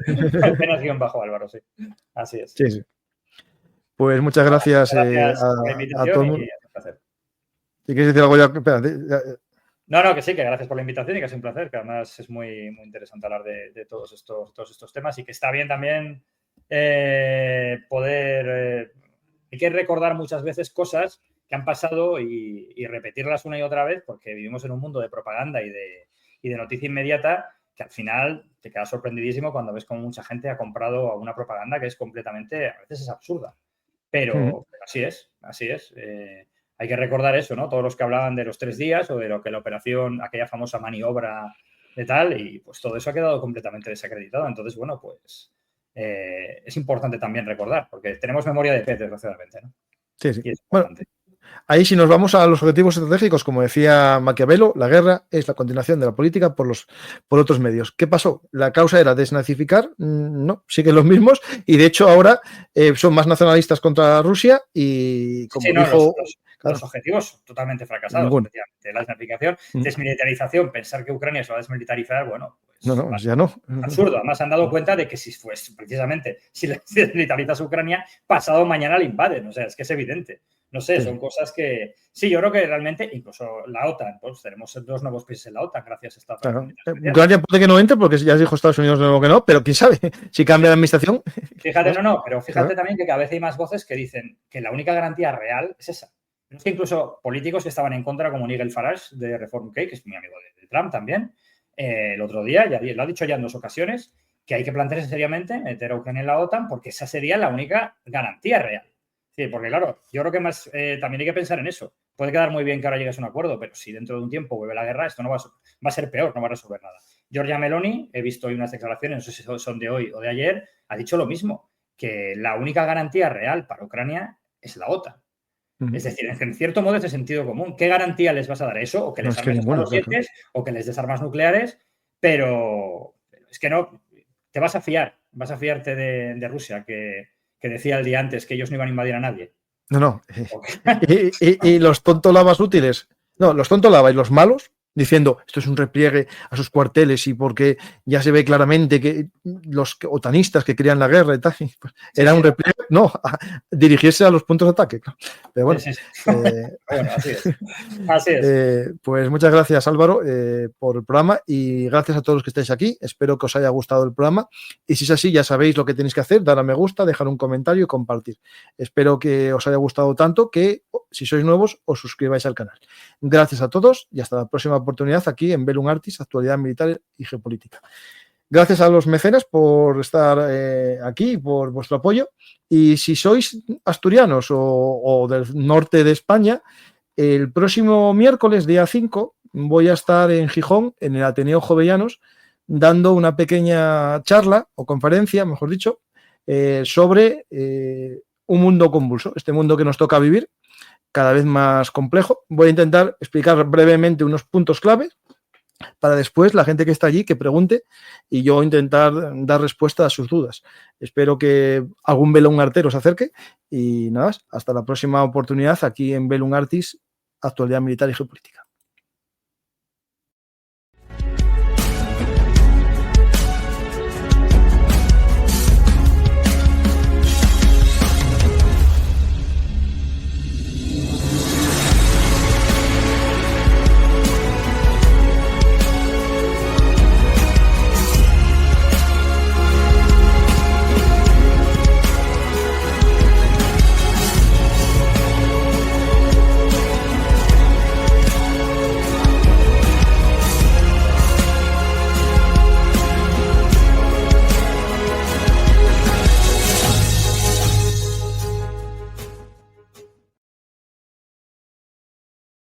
Penas-Álvaro, sí. Así es. Sí. Pues muchas gracias, a todo el mundo. ¿Y quieres decir algo ya? Espérate. No, que sí, que gracias por la invitación y que es un placer, que además es muy, muy interesante hablar de todos estos temas y que está bien también poder... hay que recordar muchas veces cosas que han pasado y repetirlas una y otra vez porque vivimos en un mundo de propaganda y de noticia inmediata que al final te quedas sorprendidísimo cuando ves cómo mucha gente ha comprado una propaganda que es completamente, a veces es absurda, pero así es. Hay que recordar eso, ¿no? Todos los que hablaban de los 3 días o de lo que la operación, aquella famosa maniobra de tal, y pues todo eso ha quedado completamente desacreditado. Entonces, bueno, pues es importante también recordar, porque tenemos memoria de pez, desgraciadamente, ¿no? Sí. Bueno, ahí si nos vamos a los objetivos estratégicos, como decía Maquiavelo, la guerra es la continuación de la política por otros medios. ¿Qué pasó? ¿La causa era desnazificar? No, siguen los mismos y de hecho ahora son más nacionalistas contra Rusia y como dijo... Los objetivos totalmente fracasados, efectivamente. La desnazificación, desmilitarización, pensar que Ucrania se va a desmilitarizar, bueno, pues no, ya no. Absurdo. Además, han dado cuenta de que si desmilitarizas Ucrania, pasado mañana la invaden. O sea, es que es evidente. No sé, son cosas que... Sí, yo creo que realmente, incluso la OTAN, pues tenemos 2 nuevos países en la OTAN gracias a esta... Claro. Ucrania puede que no entre porque ya dijo Estados Unidos de nuevo que no, pero quién sabe, si cambia la administración... Fíjate, pero fíjate también que cada vez hay más voces que dicen que la única garantía real es esa. Es que incluso políticos que estaban en contra, como Nigel Farage de Reform UK, que es muy amigo de Trump también, el otro día, ya lo ha dicho ya en 2 ocasiones, que hay que plantearse seriamente meter a Ucrania en la OTAN porque esa sería la única garantía real. Sí, porque claro, yo creo que más también hay que pensar en eso. Puede quedar muy bien que ahora llegues a un acuerdo, pero si dentro de un tiempo vuelve la guerra, esto va a ser peor, no va a resolver nada. Giorgia Meloni, he visto hoy unas declaraciones, no sé si son de hoy o de ayer, ha dicho lo mismo, que la única garantía real para Ucrania es la OTAN. Es decir, en cierto modo es de sentido común. ¿Qué garantía les vas a dar eso? O que les armes los dientes, o que les des armas nucleares, pero es que no, te vas a fiarte de Rusia, que decía el día antes que ellos no iban a invadir a nadie. No. y los tontolabas útiles, los tontolabas y los malos, diciendo esto es un repliegue a sus cuarteles y porque ya se ve claramente que los otanistas que querían la guerra y tal, pues era un repliegue, dirigirse a los puntos de ataque. Pero bueno, bueno así es. Pues muchas gracias, Álvaro, por el programa y gracias a todos los que estáis aquí. Espero que os haya gustado el programa y si es así, ya sabéis lo que tenéis que hacer, dar a me gusta, dejar un comentario y compartir. Espero que os haya gustado tanto que si sois nuevos os suscribáis al canal. Gracias a todos y hasta la próxima oportunidad aquí en Bellum Artis, actualidad militar y geopolítica. Gracias a los mecenas por estar aquí, por vuestro apoyo. Y si sois asturianos o del norte de España, el próximo miércoles, día 5, voy a estar en Gijón, en el Ateneo Jovellanos, dando una pequeña charla o conferencia, mejor dicho, sobre un mundo convulso, este mundo que nos toca vivir, cada vez más complejo. Voy a intentar explicar brevemente unos puntos clave para después la gente que está allí que pregunte y yo intentar dar respuesta a sus dudas. Espero que algún Bellum Artero se acerque y nada más, hasta la próxima oportunidad aquí en Bellum Artis, actualidad militar y geopolítica.